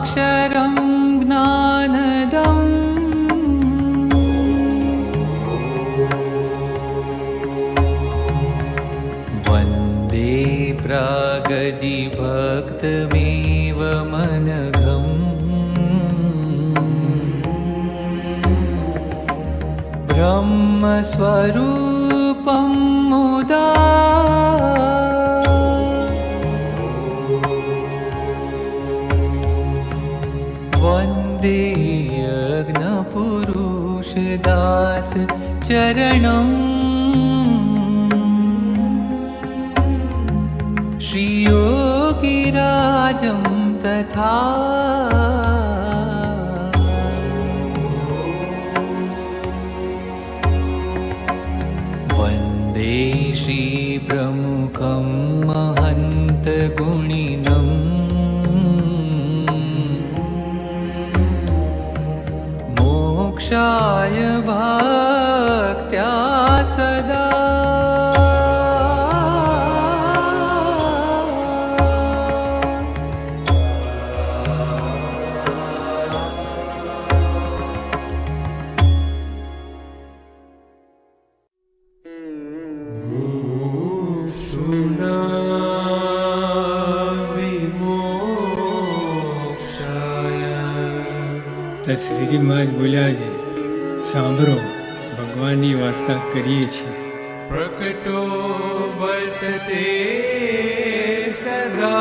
अक्षरं ज्ञानदम् वन्दे प्रागजिभक्तमेव मनघम् ब्रह्मस्वरूपं मुदा वन्दे यज्ञपुरुषदास चरणम् श्रीयोगिराजं तथा वन्दे श्रीप्रमुखं महन्तगुणिनम् मोक्षाय भक्त्या सदा તો શ્રીજી મહારાજ બોલ્યા છે, સાંભળો, ભગવાનની વાર્તા કરીએ છીએ. प्रकटो वर्तते सदा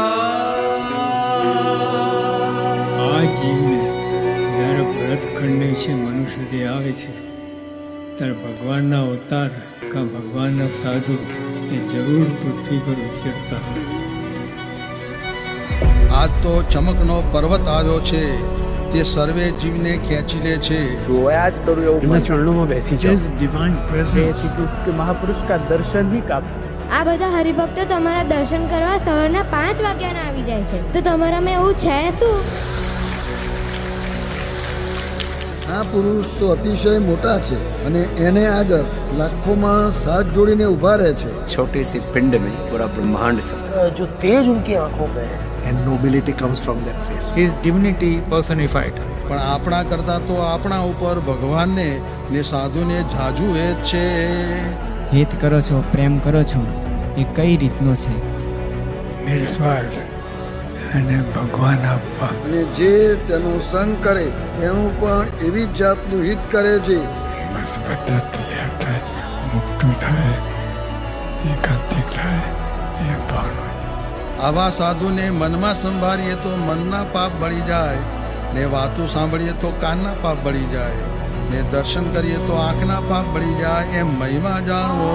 આ જીવને જ્યારે ભરતખંડને વિશે મનુષ્ય દેહ આવે છે ત્યારે ભગવાનના અવતાર કાં ભગવાનના સાધુ એ જરૂર પૃથ્વી પર વિચરતા હોય. આજ તો ચમકનો પર્વત આવ્યો છે, તે સર્વે જીવને ખેંચી લે છે. જોયા જ કરું એવું એમના ચરણોમાં બેસી જાઓ. divine presence. મહાપુરુષ કા દર્શન ही કાફી. આ બધા હરિભક્તો તમારા દર્શન કરવા સવારના 5 વાગ્યાના આવી જાય છે, તો તમારામાં એવું છે શું? આ પુરુષ તો અતિશય મોટા છે અને એને આગળ લાખો માણસ હાથ જોડીને ઊભા રહે છે. छोटी सी पिंड में पूरा ब्रह्मांड से जो तेज उनकी आंखों में है, And nobility comes from that face. His divinity personified. પણ આપણા કરતા તો આપણા ઉપર ભગવાનને ને સાધુને જાજુ હેત છે. હિત કરો છો, પ્રેમ કરો છો, એ કઈ રીતનો છે? નિસ્વાર્થ અને ભગવાન આપવા. અને જે તેનો સંગ કરે તેનું પણ એવી જ જાતનું હિત કરે છે. બસ બધા તૈયાર થાય, મુક્ત થાય, એકાંતિક થાય, એ ભાવના. આવા સાધુને મનમાં સંભાળીએ તો મનના પાપ બળી જાય, ને વાતું સાંભળીએ તો કાનના પાપ બળી જાય, ને દર્શન કરીએ તો આંખના પાપ બળી જાય. એમ મહિમા જાણવો.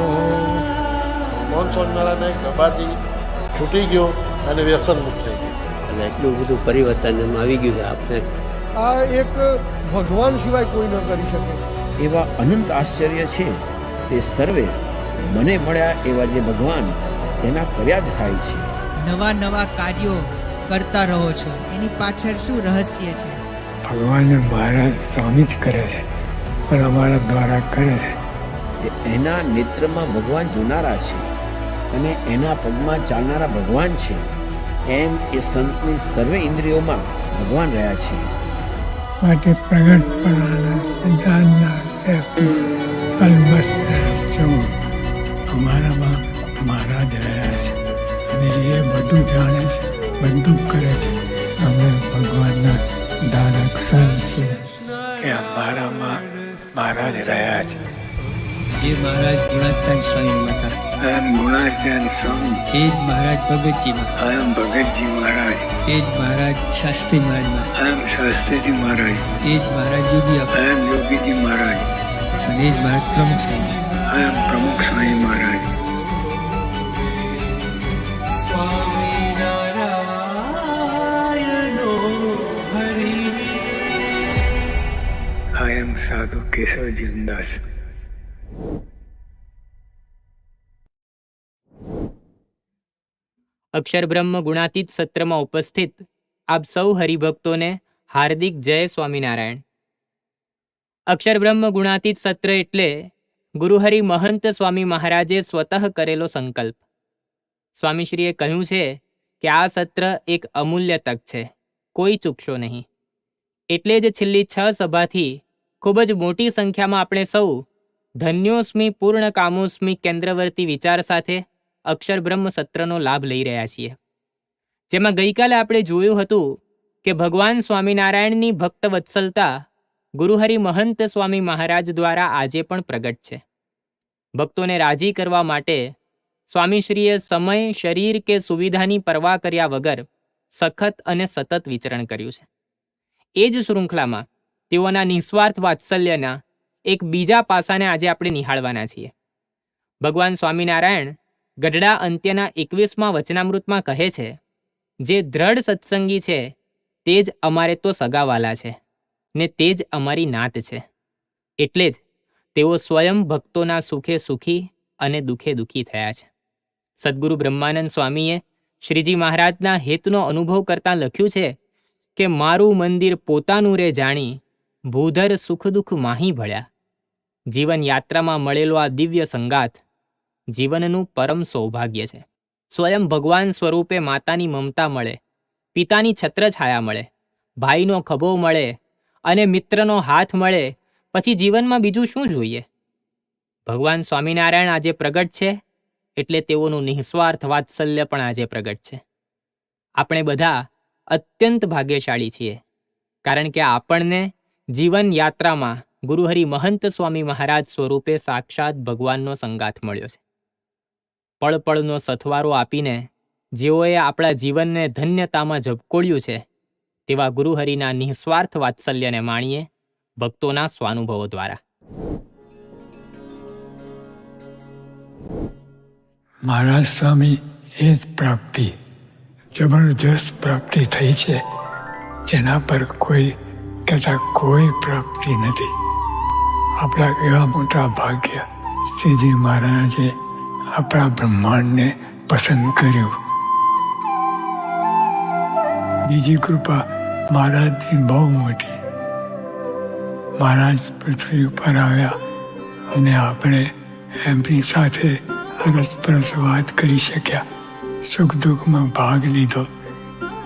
મોનસોન મેળાને ગબાથી છૂટી ગયો અને વ્યસન મુક્ત થઈ ગયો અને એટલું બધું પરિવર્તન એમાં આવી ગયું છે આપને. આ એક ભગવાન સિવાય કોઈ ન કરી શકે એવા અનંત આશ્ચર્ય છે તે સર્વે મને મળ્યા એવા જે ભગવાન તેના કર્યા જ થાય છે. નવા નવા કાર્યો કરતા રહો છો, એની પાછળ શું રહસ્ય છે? ભગવાનને મહારાજ સ્વામી જ કરે છે, પણ અમારા દ્વારા કરે છે. તે એના નેત્રમાં ભગવાન જોનારા છે અને એના પગમાં ચાલનારા ભગવાન છે, એમ એ સંતની સર્વે ઇન્દ્રિયોમાં ભગવાન રહ્યા છે. માટે પ્રગટપણાના સિદ્ધાંતના ટેસ્ટમાં અલમસ્ત જો અમારામાં મહારાજ રહ્યા છે અને એ બધું જાણે છે, બધું કરે છે. અમે ભગવાનના ધારક સર છીએ કે અમારામાં મહારાજ રહ્યા છે. જે મહારાજ ગુણાત્યાન સ્વામી હતા, આમ ગુણાત્યાન સ્વામી, એ જ મહારાજ ભગતજીમાં, આમ ભગતજી મહારાજ, એ જ મહારાજ શાસ્ત્રી મહારાજમાં, આમ શાસ્ત્રીજી મહારાજ, એ જ મહારાજ યોગી આમ યોગીજી મહારાજ, અને એ જ મહારાજ પ્રમુખ સ્વામી, આમ પ્રમુખ સ્વામી મહારાજ. I am સાધુ કેશવજીદાસ. અક્ષરબ્રહ્મ ગુણાતીત સત્રમાં ઉપસ્થિત આપ સૌ હરિભક્તોને હાર્દિક જય સ્વામિનારાયણ. અક્ષરબ્રહ્મ ગુણાતીત સત્ર એટલે ગુરુહરિ મહંત સ્વામી મહારાજે સ્વતઃ કરેલો સંકલ્પ. સ્વામીશ્રીએ કહ્યું છે કે આ સત્ર એક અમૂલ્ય તક છે. કોઈ ચૂકશો નહીં. એટલે જ છેલ્લી 6 સભાથી ખૂબ જ મોટી સંખ્યામાં આપણે સૌ ધન્યોસ્મી પૂર્ણ કામોસ્મી કેન્દ્રવર્તી વિચાર સાથે અક્ષરબ્રહ્મ સત્રનો લાભ લઈ રહ્યા છીએ, જેમાં ગઈકાલે આપણે જોયું હતું કે ભગવાન સ્વામિનારાયણની ભક્ત વત્સલતા ગુરુહરિ મહંત સ્વામી મહારાજ દ્વારા આજે પણ પ્રગટ છે. ભક્તોને રાજી કરવા માટે સ્વામીશ્રીએ સમય, શરીર કે સુવિધાની પરવા કર્યા વગર સખત અને સતત વિચરણ કર્યું છે. એ જ શૃંખલામાં તેઓના નિસ્વાર્થ વાત્સલ્યના એક બીજા પાસાને આજે આપણે નિહાળવાના છીએ. ભગવાન સ્વામિનારાયણ ગઢડા અંત્યના 21મા વચનામૃતમાં કહે છે, જે દ્રઢ સત્સંગી છે તે જ અમારે તો સગાવાલા છે ને તે જ અમારી નાત છે. એટલે જ તેઓ સ્વયં ભક્તોના સુખે સુખી અને દુઃખે દુઃખી થયા છે. સદ્ગુરુ બ્રહ્માનંદ સ્વામીએ શ્રીજી મહારાજના હેતનો અનુભવ કરતાં લખ્યું છે કે મારું મંદિર પોતાનું રે જાણી ભૂધર સુખ દુઃખ માહી ભળ્યા. જીવન યાત્રામાં મળેલો આ દિવ્ય સંગાથ જીવનનું પરમ સૌભાગ્ય છે. સ્વયં ભગવાન સ્વરૂપે માતાની મમતા મળે, પિતાની છત્રછાયા મળે, ભાઈનો ખભો મળે અને મિત્રનો હાથ મળે, પછી જીવનમાં બીજું શું જોઈએ? ભગવાન સ્વામિનારાયણ આજે પ્રગટ છે એટલે તેઓનું નિસ્વાર્થ વાત્સલ્ય પણ આજે પ્રગટ છે. આપણે બધા અત્યંત ભાગ્યશાળી છીએ, કારણ કે આપણને જીવન યાત્રામાં ગુરુહરિ મહંત સ્વામી મહારાજ સ્વરૂપે સાક્ષાત ભગવાનનો સંગાથ મળ્યો છે. પળ પળનો સથવારો આપીને જેઓએ આપણા જીવનને ધન્યતામાં ઝબકોળ્યું છે, તેવા ગુરુહરિના નિસ્વાર્થ વાત્સલ્યને માણીએ ભક્તોના સ્વાનુભવો દ્વારા. મહારાજ સ્વામી એ જ પ્રાપ્તિ, જબરજસ્ત પ્રાપ્તિ થઈ છે, જેના પર કોઈ કહેતા કોઈ પ્રાપ્તિ નથી. આપણા એવા મોટા ભાગ્ય શ્રીજી મહારાજે આપણા બ્રહ્માંડને પસંદ કર્યું. બીજી કૃપા મહારાજની બહુ મોટી. મહારાજ પૃથ્વી ઉપર આવ્યા અને આપણે એમની સાથે અરસપરસ વાત કરી શક્યા, સુખ દુઃખમાં ભાગ લીધો,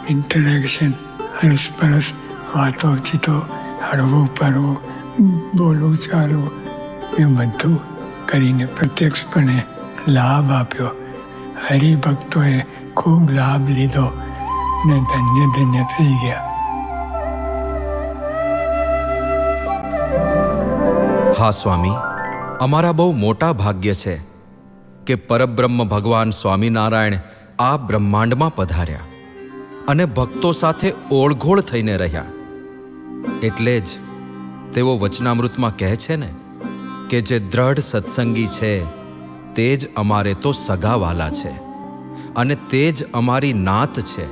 ઇન્ટરેક્શન, અરસપરસ વાતો ચીતો, હળવું પડવું, બોલવું ચાલવું, એ બધું કરીને પ્રત્યક્ષપણે લાભ આપ્યો. હરિભક્તોએ ખૂબ લાભ લીધો ને ધન્ય ધન્ય થઈ ગયા. હા સ્વામી, અમારા બહુ મોટા ભાગ્ય છે કે પરબ્રહ્મ ભગવાન સ્વામિનારાયણ આ બ્રહ્માંડમાં પધાર્યા અને ભક્તો સાથે ઓળઘોળ થઈને રહ્યા. એટલે જ તેઓ વચનામૃતમાં કહે છે ને કે જે દ્રઢ સત્સંગી છે તે જ અમારે તો સગાવાલા છે અને તે જ અમારી નાત છે,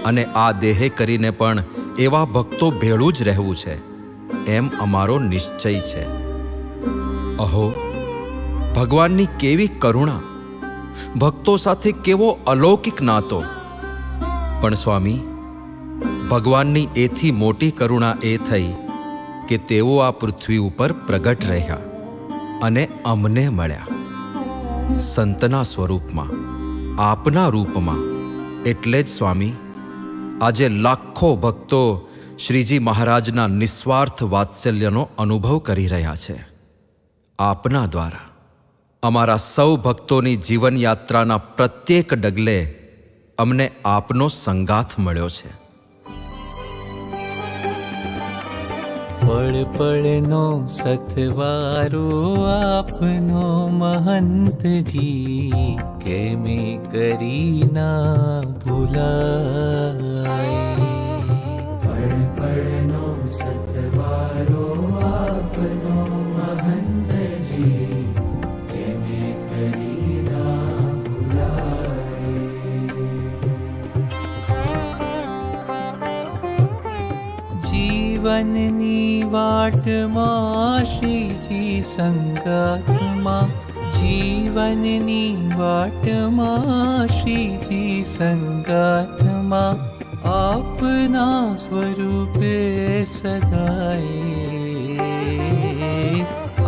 અને આ દેહે કરીને પણ એવા ભક્તો ભેળું જ રહેવું છે એમ અમારો નિશ્ચય છે. અહો, ભગવાનની કેવી કરુણા, ભક્તો સાથે કેવો અલૌકિક નાતો. પણ સ્વામી, ભગવાનની એથી મોટી કરુણા એ થઈ કે તેઓ આ પૃથ્વી ઉપર પ્રગટ રહ્યા અને અમને મળ્યા સંતના સ્વરૂપમાં, આપના રૂપમાં. એટલે જ સ્વામી, આજે લાખો ભક્તો શ્રીજી મહારાજના નિસ્વાર્થ વાત્સલ્યનો અનુભવ કરી રહ્યા છે. આપના દ્વારા અમારા સૌ ભક્તોની જીવનયાત્રાના પ્રત્યેક ડગલે અમને આપનો સંગાથ મળ્યો છે. પળ પળનો સથવારો આપનો મહંતજી, કેમે કરી ના ભૂલાય. પળ પળનો સથવારો આપનો મહંતજી, કેમે કરી ના ભૂલાય. જીવનની વાટમાં શ્રીજી સંગાથમાં, જીવનની વાટમાં શ્રીજી સંગાથમાં, આપના સ્વરૂપે સદાય,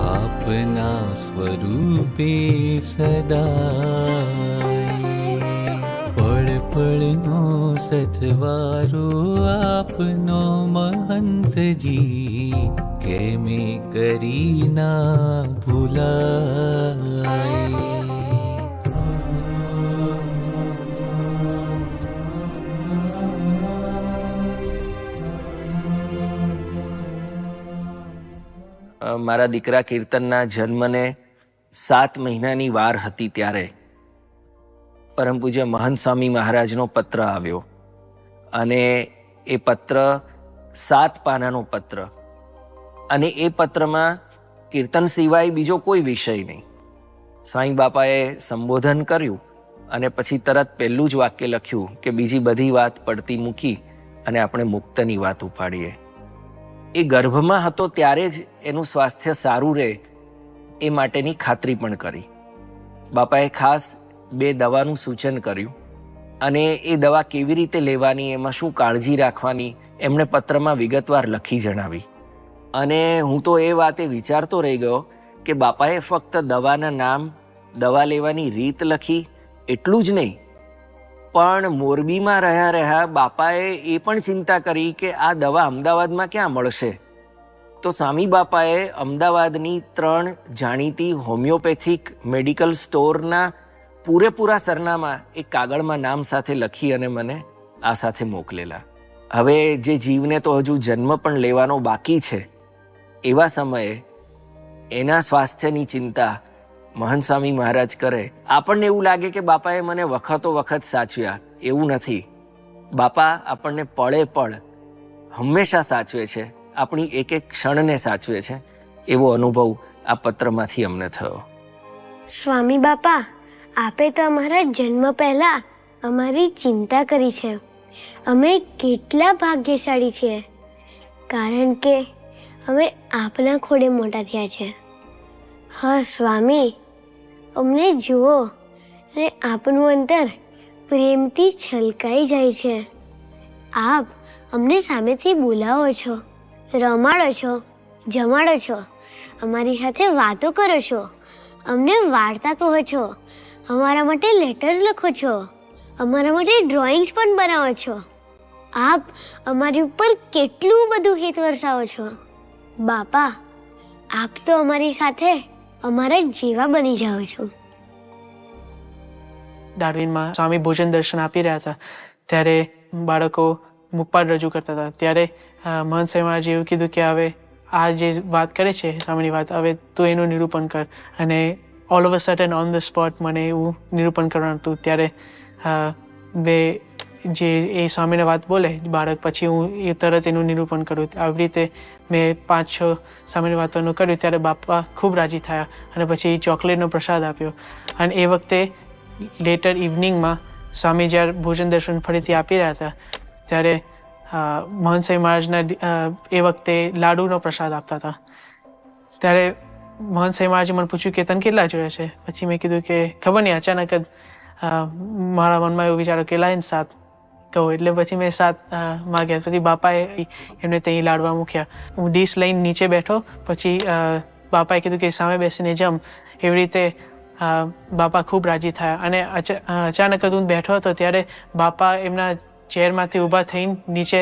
આપના સ્વરૂપે સદાય. પળ પળનો સતવારો આપનો મહંતજી, કેમે કરી ના ભૂલાય. મારા દીકરા કીર્તનના જન્મને 7 મહિનાની વાર હતી ત્યારે પરમ પૂજ્ય મહંત સ્વામી મહારાજનો પત્ર આવ્યો, અને એ પત્ર 7 પાનાનો પત્ર, અને એ પત્રમાં કીર્તન સિવાય બીજો કોઈ વિષય નહીં. સ્વામી બાપાએ સંબોધન કર્યું અને પછી તરત પહેલું જ વાક્ય લખ્યું કે બીજી બધી વાત પડતી મૂકી અને આપણે મુક્તની વાત ઉપાડીએ. એ ગર્ભમાં હતો ત્યારે જ એનું સ્વાસ્થ્ય સારું રહે એ માટેની ખાતરી પણ કરી. બાપાએ ખાસ 2 દવાનું સૂચન કર્યું, અને એ દવા કેવી રીતે લેવાની, એમાં શું કાળજી રાખવાની, એમણે પત્રમાં વિગતવાર લખી જણાવી. અને હું તો એ વાતે વિચારતો રહી ગયો કે બાપાએ ફક્ત દવાના નામ, દવા લેવાની રીત લખી એટલું જ નહીં, પણ મોરબીમાં રહ્યા બાપાએ એ પણ ચિંતા કરી કે આ દવા અમદાવાદમાં ક્યાં મળશે. તો સ્વામી બાપાએ અમદાવાદની 3 જાણીતી હોમિયોપેથિક મેડિકલ સ્ટોરના પૂરેપૂરા સરનામા એક કાગળમાં નામ સાથે લખી અને મને આ સાથે મોકલેલા. હવે જે જીવને તો હજુ જન્મ પણ લેવાનો બાકી છે, એવા સમયે એના સ્વાસ્થ્યની ચિંતા મહંત સ્વામી મહારાજ કરે. આપણને એવું લાગે કે બાપાએ મને વખતો વખત સાચવ્યા, એવું નથી. બાપા આપણને પળે પળ હંમેશા સાચવે છે, આપણી એક એક ક્ષણને સાચવે છે. એવો અનુભવ આ પત્રમાંથી અમને થયો. સ્વામી બાપા, આપે તો અમારા જન્મ પહેલા અમારી ચિંતા કરી છે. અમે કેટલા ભાગ્યશાળી છીએ, કારણ કે અમે આપના ખોડે મોટા થયા છે. હા સ્વામી, અમને જુઓ અને આપનું અંતર પ્રેમથી છલકાઈ જાય છે. આપ અમને સામેથી બોલાવો છો, રમાડો છો, જમાડો છો, અમારી સાથે વાતો કરો છો, અમને વાર્તા કહો છો, અમારા માટે લેટર્સ લખો છો, અમારા માટે ડ્રોઈંગ્સ પણ બનાવો છો. આપ અમારી ઉપર કેટલું બધું હિત વરસાવો છો. બાપા, આપ તો અમારી સાથે અમારા જેવા બની જાઓ છો. ડાર્વિનમાં સ્વામી ભોજન દર્શન આપી રહ્યા હતા ત્યારે બાળકો મુખપાઠ રજૂ કરતા હતા. ત્યારે મહંત સ્વામી મહારાજે એવું કીધું કે હવે આ જે વાત કરે છે સ્વામીની વાત, હવે તું એનું નિરૂપણ કર. અને all of a sudden on the spot મને એવું નિરૂપણ કરવાનું હતું. ત્યારે જે એ સ્વામીને વાત બોલે બાળક, પછી હું એ તરત એનું નિરૂપણ કર્યું. આવી રીતે મેં 5-6 સ્વામીની વાતોનું કર્યું. ત્યારે બાપા ખૂબ રાજી થયા અને પછી ચોકલેટનો પ્રસાદ આપ્યો. અને એ વખતે લેટર ઇવનિંગમાં સ્વામી જ્યારે ભોજન દર્શન ફરીથી આપી રહ્યા હતા ત્યારે મહંત સ્વામી મહારાજના એ વખતે લાડુનો પ્રસાદ આપતા હતા. ત્યારે મહંત સ્વામી મહારાજે મને પૂછ્યું કે તને કેટલા જોઈએ છે? પછી મેં કીધું કે ખબર નહીં, અચાનક જ મારા મનમાં એવું વિચારો કે લાઈને 7 કહું. એટલે પછી મેં 7 માગ્યા. પછી બાપાએ એમને ત્યાં લાડવા મૂક્યા. હું ડીશ લઈને નીચે બેઠો. પછી બાપાએ કીધું કે સામે બેસીને જમ. એવી રીતે બાપા ખૂબ રાજી થયા. અને અચાનક જ હું બેઠો હતો ત્યારે બાપા એમના ચેરમાંથી ઊભા થઈને નીચે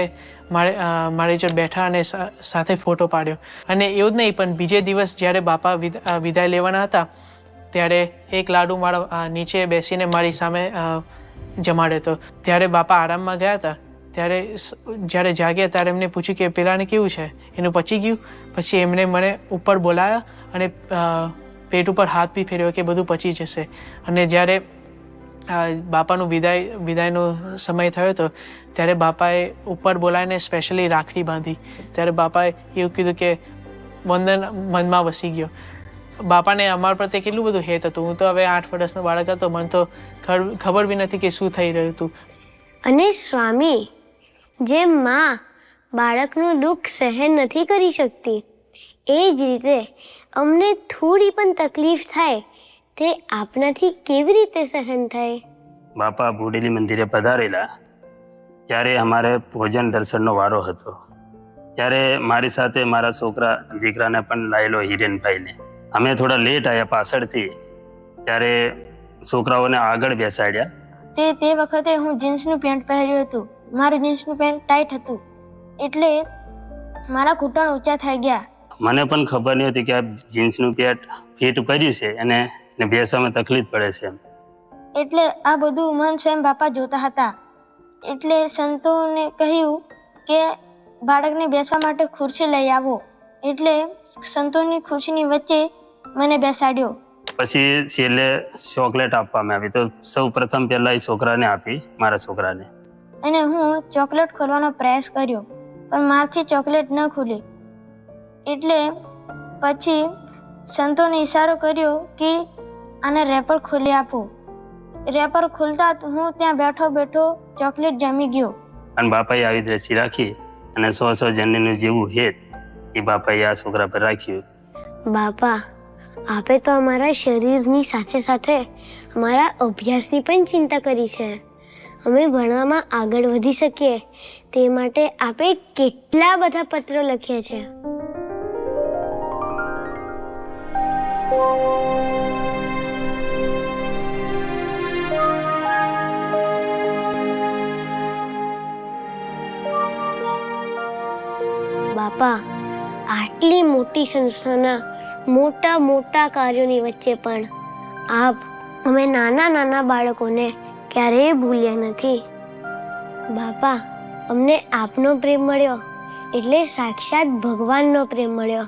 મારી જોડે બેઠા અને સાથે ફોટો પાડ્યો. અને એવું જ નહીં, પણ બીજે દિવસ જ્યારે બાપા વિદાય લેવાના હતા ત્યારે એક લાડુ મારા નીચે બેસીને મારી સામે જમાડ્યો હતો. ત્યારે બાપા આરામમાં ગયા હતા. ત્યારે જ્યારે જાગ્યા ત્યારે એમને પૂછ્યું કે પેલાને કેવું છે, એનું પચી ગયું? પછી એમણે મને ઉપર બોલાવ્યા અને પેટ ઉપર હાથ બી ફેર્યો કે બધું પચી જશે. અને જ્યારે બાપાનું વિદાયનો સમય થયો હતો ત્યારે બાપાએ ઉપર બોલાવીને સ્પેશિયલી રાખડી બાંધી. ત્યારે બાપાએ એવું કીધું કે વંદન મનમાં વસી ગયો. બાપાને અમારા પ્રત્યે કેટલું બધું હેત હતું. હું તો હવે 8 વર્ષનો બાળક હતો, મને તો ખબર બી નથી કે શું થઈ રહ્યું હતું. અને સ્વામી, જે માં બાળકનું દુઃખ સહન નથી કરી શકતી, એ જ રીતે અમને થોડી પણ તકલીફ થાય તે આપનાથી કેવી રીતે સહન થાય? બાપા બોડેલી મંદિરે પધારેલા ત્યારે અમારે ભોજન દર્શનનો વારો હતો. ત્યારે મારી સાથે મારા છોકરા દીકરાને પણ લાયેલો હિરેનભાઈને. અમે થોડા લેટ આવ્યા પાછળથી. ત્યારે છોકરાઓને આગળ બેસાડ્યા. તે વખતે હું જીન્સનું પેન્ટ પહેર્યું હતું મારું જીન્સનું પેન્ટ ટાઈટ હતું એટલે મારા ઘૂંટણ ઊંચા થઈ ગયા. મને પણ ખબર નહીં હતી કે આ જીન્સનું પેન્ટ ફિટ કર્યું છે અને બેસવામાં તકલીફ પડે છે. એટલે આ બધું મન સ્વયં બાપા જોતા હતા. એટલે સંતોને કહ્યું કે બાળકને બેસવા માટે ખુરશી લઈ આવો. એટલે સંતોની ખુરશીની વચ્ચે મને બેસાડ્યો. પછી છેલ્લે ચોકલેટ આપવામાં આવી. તો સૌ પ્રથમ પહેલા એ છોકરાને આપી, મારા છોકરાને. અને હું ચોકલેટ ખોલવાનો પ્રયાસ કર્યો પણ મારથી ચોકલેટ ન ખુલી. એટલે પછી સંતોને ઈશારો કર્યો કે આને રેપર ખોલી આપો. રેપર ખોલતા હું ત્યાં બેઠો બેઠો ચોકલેટ જમી ગયો. અને બાપાએ આવી દ્રષ્ટિ રાખી અને 100 જણનું જેવું હેત એ બાપાએ આ છોકરા પર રાખ્યું. બાપા, આપે તો અમારા શરીરની સાથે સાથે અમારા અભ્યાસની પણ ચિંતા કરી છે. અમે ભણવામાં આગળ વધી શકીએ તે માટે આપે કેટલા બધા પત્રો લખ્યા છે. બાપા, આટલી મોટી સંસ્થાના મોટા મોટા કાર્યોની વચ્ચે પણ આપ અમે નાના નાના બાળકોને ક્યારેય ભૂલ્યા નથી. બાપા, અમને આપનો પ્રેમ મળ્યો એટલે સાક્ષાત ભગવાનનો પ્રેમ મળ્યો.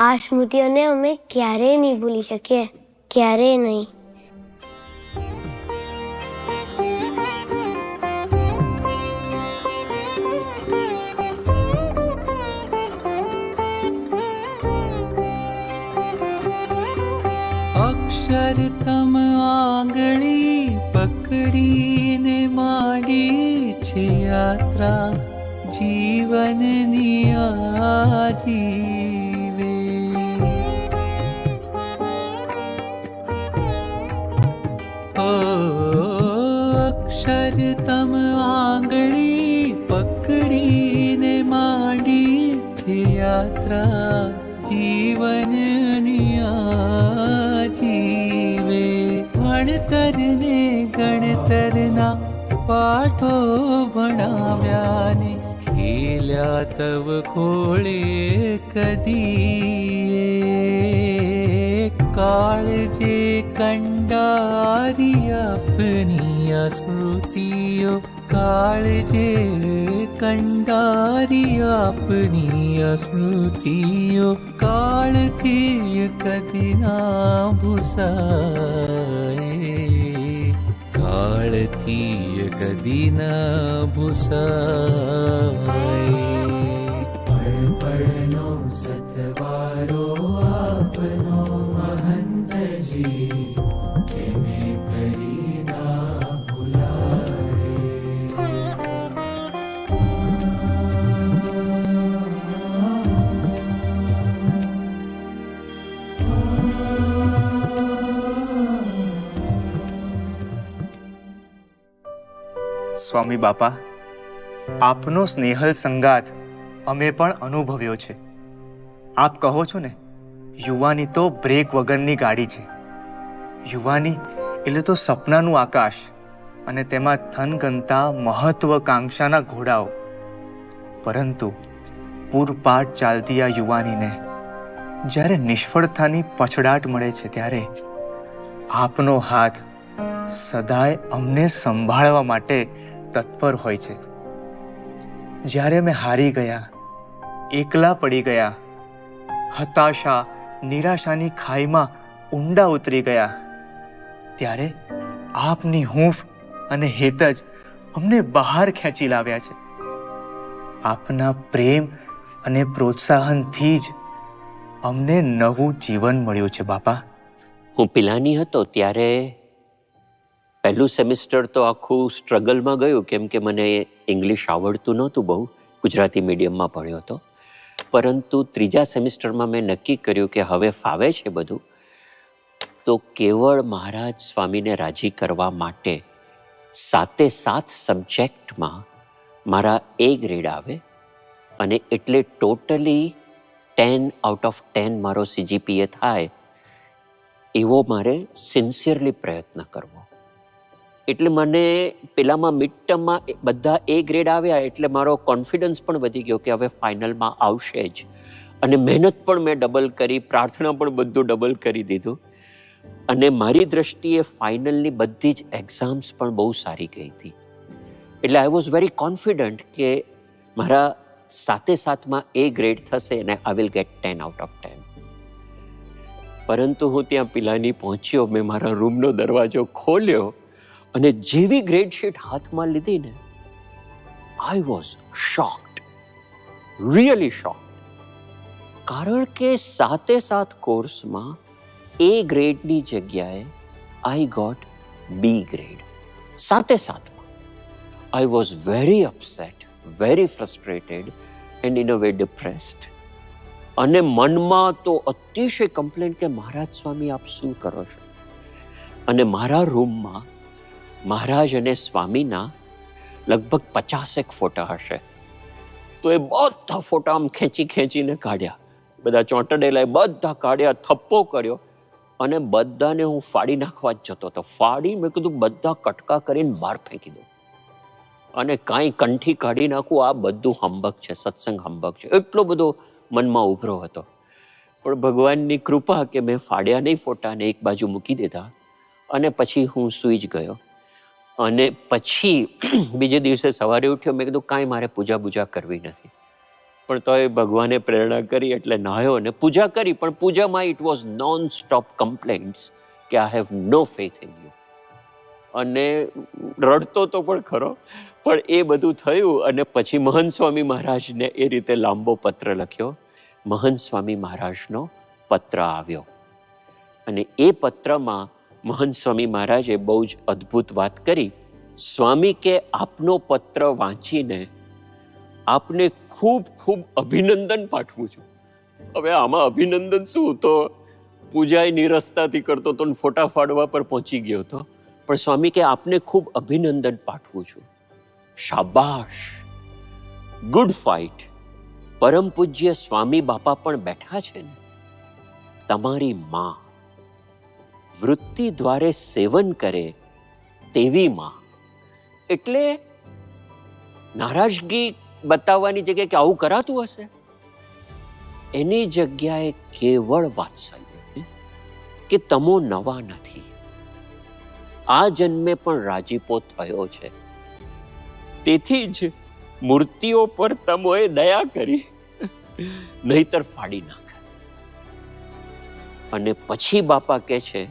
આ સ્મૃતિઓને અમે ક્યારેય નહીં ભૂલી શકીએ, ક્યારેય નહીં. અક્ષરતમ આંગળી પકડીને માંડી છે યાત્રા જીવનની આજીવે. અક્ષરતમ આંગળી પકડીને માંડી છે યાત્રા જીવનની આજીવે. ભણતરને ગણતરના પાઠો ભણાવ્યા ને ખેલ્યા તવ ખોળે કદી. કાળજે કંડારી આપની સ્મૃતિઓ, કાળજે કંડારી આપની સ્મૃતિઓ. કાળથી કદી ના ભૂસાય, કાળથી કદી ના ભૂસાય. પળનો સતવારો આપનો મહંતજી, કેમે કરી ના સ્વામી બાપા, આપનો સ્નેહલ સંગાત અમે પણ અનુભવ્યો છે. આપ કહો છો ને, યુવાની તો બ્રેક વગરની ગાડી છે. યુવાની એટલે તો સપનાનું આકાશ અને તેમાં થનગનતા મહત્વકાંક્ષાના ઘોડાઓ. પરંતુ પૂરપાટ ચાલતી આ યુવાનીને જ્યારે નિષ્ફળતાની પછડાટ મળે છે ત્યારે આપનો હાથ સદાય અમને સંભાળવા માટે તત્પર હોય છે. જ્યારે અમે હારી ગયા, એકલા પડી ગયા, હતાશા નિરાશાની ખાઈમાં ઊંડા ઉતરી ગયા, ત્યારે આપની હૂંફ અને હેત જ અમને બહાર ખેંચી લાવ્યા છે. આપના પ્રેમ અને પ્રોત્સાહનથી જ અમને નવું જીવન મળ્યું છે બાપા. હું પિલાની હતો ત્યારે પહેલું સેમિસ્ટર તો આખું સ્ટ્રગલમાં ગયું, કેમ કે મને ઇંગ્લિશ આવડતું નહોતું બહુ, ગુજરાતી મીડિયમમાં ભણ્યો હતો. પરંતુ ત્રીજા સેમિસ્ટરમાં મેં નક્કી કર્યું કે હવે ફાવે છે બધું, તો કેવળ મહારાજ સ્વામીને રાજી કરવા માટે 7 સબ્જેક્ટમાં મારા A ગ્રેડ આવે અને એટલે ટોટલી 10 આઉટ ઓફ 10 મારો CGPA થાય એવો મારે સિન્સિયરલી પ્રયત્ન કરવો. એટલે મને પેલામાં મિડ ટર્મમાં બધા A ગ્રેડ આવ્યા, એટલે મારો કોન્ફિડન્સ પણ વધી ગયો કે હવે ફાઇનલમાં આવશે જ. અને મહેનત પણ મેં ડબલ કરી, પ્રાર્થના પણ બધું ડબલ કરી દીધું. અને મારી દ્રષ્ટિએ ફાઇનલની બધી જ એક્ઝામ્સ પણ બહુ સારી ગઈ હતી. એટલે આઈ વોઝ વેરી કોન્ફિડન્ટ કે મારા 7માં A ગ્રેડ થશે અને I will get 10 out of 10. પરંતુ હું ત્યાં પિલાની પહોંચ્યો, મેં મારા રૂમનો દરવાજો ખોલ્યો અને જેવી ગ્રેડ શીટ હાથમાં લીધી ને, I was shocked, really shocked. કારણ કે 7 કોર્સમાં A ગ્રેડની જગ્યાએ I got B grade. 7. I was very upset, very frustrated and in a way depressed. અને મનમાં તો અતિશય કમ્પ્લેન કે મહારાજ સ્વામી આપ શું કરો છો. અને મારા રૂમમાં મહારાજ અને સ્વામીના લગભગ 50 ફોટા હશે. તો એ બધા ફોટા આમ ખેંચીને કાઢ્યા, બધા ચોંટડેલા બધા કાઢ્યા, થપ્પો કર્યો અને બધાને હું ફાડી નાખવા જ જતો હતો. ફાડી મેં કીધું બધા કટકા કરીને બહાર ફેંકી દઉં અને કાંઈ કંઠી કાઢી નાખું, આ બધું હંબક છે, સત્સંગ હંબક છે, એટલો બધો મનમાં ઉભરો હતો. પણ ભગવાનની કૃપા કે મેં ફાડ્યા નહીં ફોટાને, એક બાજુ મૂકી દીધા અને પછી હું સૂઈ જ ગયો. અને પછી બીજે દિવસે સવારે ઉઠ્યો, મેં કીધું કાંઈ મારે પૂજા કરવી નથી. પણ તોય ભગવાને પ્રેરણા કરી એટલે નાહ્યો અને પૂજા કરી. પણ પૂજામાં it was non stop complaints કે I have no faith in you. અને રડતો તો પણ ખરો. પણ એ બધું થયું અને પછી મહંત સ્વામી મહારાજને એ રીતે લાંબો પત્ર લખ્યો. મહંત સ્વામી મહારાજનો પત્ર આવ્યો અને એ પત્રમાં મહંત સ્વામી મહારાજે બહુ જ અદ્ભુત વાત કરી. સ્વામી કે આપનો પત્ર વાંચીને આપને ખૂબ ખૂબ અભિનંદન પાઠવું છું. હવે આમાં અભિનંદન શું, તો પૂજા નિરસ્તાથી કરતો તો ફોટા ફાડવા પર પહોંચી ગયો હતો. પણ સ્વામી કે આપને ખૂબ અભિનંદન પાઠવું છું. શાબાશ, ગુડ ફાઇટ. પરમ પૂજ્ય સ્વામી બાપા પણ બેઠા છે ને, તમારી માં વૃત્તિ દ્વારે સેવન કરે તેવી માં. એટલે નારાજગી બતાવવાની જગ્યાએ કે આવું કરાતું હશે, એની જગ્યાએ કેવળ વાત્સલ્ય કે તમો નવા નથી, આ જન્મે પણ રાજીપો થયો છે, તેથી જ મૂર્તિઓ પર તમોએ દયા કરી, નહીતર ફાડી નાખ. અને પછી બાપા કહે છે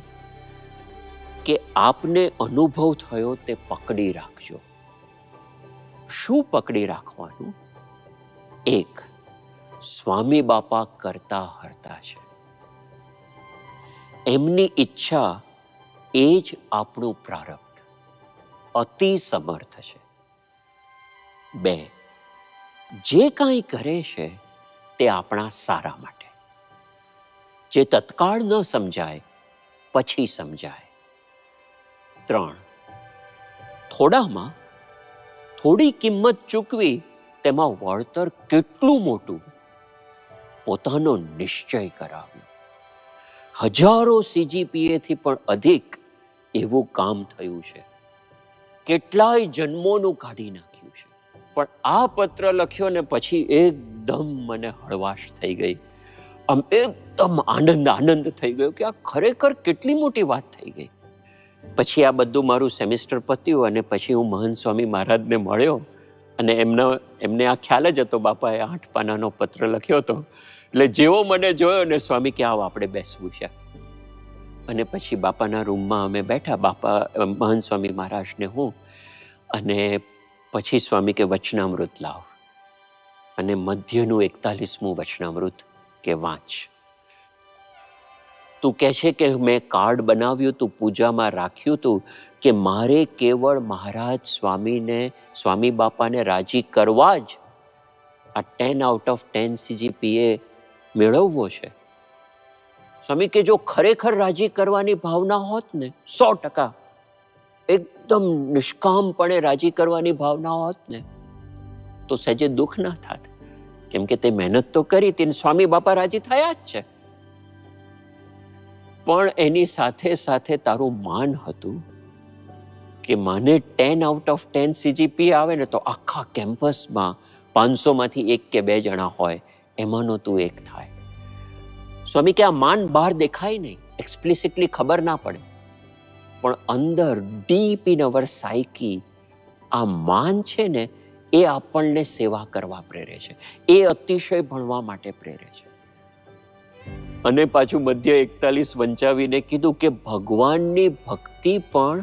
કે આપને અનુભવ થયો તે પકડી રાખજો. શું પકડી રાખવાનું? 1, સ્વામી બાપા કરતા હરતા છે, એમની ઈચ્છા એ જ આપણું પ્રારબ્ધ, અતિ સમર્થ છે. 2, જે કાંઈ કરે છે તે આપણા સારા માટે, જે તત્કાળ ન સમજાય પછી સમજાય. 3, થોડામાં થોડી કિંમત ચૂકવી તેમાં વળતર કેટલું મોટું, પોતાનો નિશ્ચય કરાવ્યો. હજારો CGPA થી પણ અધિક એવું કામ થયું છે, કેટલાય જન્મોનું કાઢી નાખ્યું છે. પણ આ પત્ર લખ્યો ને પછી એકદમ મને હળવાશ થઈ ગઈ, આમ એકદમ આનંદ થઈ ગયો કે આ ખરેખર કેટલી મોટી વાત થઈ ગઈ. પછી આ બધું મારું સેમિસ્ટર પત્યું અને પછી હું મહંત સ્વામી મહારાજને મળ્યો અને એમને આ ખ્યાલ જ હતો, બાપાએ 8 પાનાનો પત્ર લખ્યો હતો. એટલે જેવો મને જોયો ને સ્વામી કે આવો આપણે બેસવું છે. અને પછી બાપાના રૂમમાં અમે બેઠા, બાપા મહંત સ્વામી મહારાજને હું, અને પછી સ્વામી કે વચનામૃત લાવ. અને મધ્યનું 41મું વચનામૃત કે વાંચ. તું કહે છે કે મેં કાર્ડ બનાવ્યું તું, પૂજામાં રાખ્યું તું કે મારે કેવળ મહારાજ સ્વામી બાપાને રાજી કરવા જ આ 10 out of 10 CGPA મેળવવો છે. સ્વામી કે જો ખરેખર રાજી કરવાની ભાવના હોત ને, 100% એકદમ નિષ્કામપણે રાજી કરવાની ભાવના હોત ને, તો સહેજે દુઃખ ના થાત, કેમ કે તે મહેનત તો કરી હતી, સ્વામી બાપા રાજી થયા જ છે. પણ એની સાથે સાથે તારું માન હતું કે મને 10 આઉટ ઓફ 10 CGPA આવે ને તો આખા કેમ્પસમાં 500માંથી 1 કે 2 જણા હોય, એમાંનો તું એક થાય. સ્વામી કે આ માન બહાર દેખાય નહીં, એક્સપ્લિસિટલી ખબર ના પડે, પણ અંદર ડીપ ઇન અવર સાયકી આ માન છે ને એ આપણને સેવા કરવા પ્રેરે છે, એ અતિશય ભણવા માટે પ્રેરે છે. અને પાછું મધ્ય 41 વંચાવીને કીધું કે ભગવાનની ભક્તિ પણ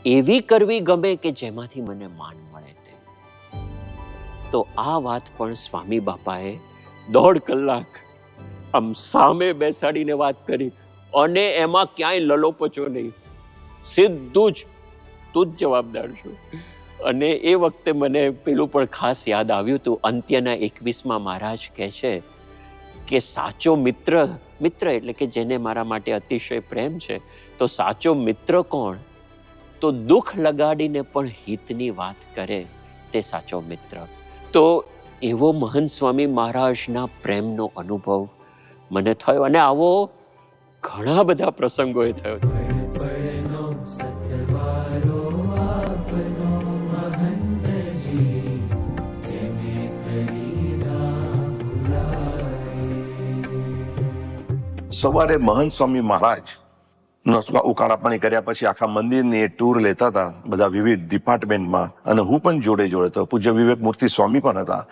એવી કરવી ગમે કે જેમાંથી મને માન મળે તે. તો આ વાત પણ સ્વામી બાપાએ 1.5 કલાક આમ સામે બેસાડીને વાત કરી, અને એમાં ક્યાંય લલોપચો નહીં, સીધું જ તું જ જવાબદાર છો. અને એ વખતે મને પેલું પણ ખાસ યાદ આવ્યું હતું, અંત્યના 21માં મહારાજ કહે છે કે સાચો મિત્ર એટલે કે જેને મારા માટે અતિશય પ્રેમ છે, તો સાચો મિત્ર કોણ? તો દુઃખ લગાડીને પણ હિતની વાત કરે તે સાચો મિત્ર. તો એવો મહંત સ્વામી મહારાજના પ્રેમનો અનુભવ મને થયો, અને આવો ઘણા બધા પ્રસંગોએ થયો. પડનો સતવારો આપનો મહંતજી, તેને કરી ના ભૂલાય. સવારે મહંત સ્વામી મહારાજ ઉકાળા પાણી કર્યા પછી આખા મંદિરની ટૂર લેતા હતા, બધા વિવિધ ડિપાર્ટમેન્ટમાં, અને હું પણ જોડે જોડે તો પૂજ્ય વિવેક મૂર્તિ સ્વામી પણ હતા.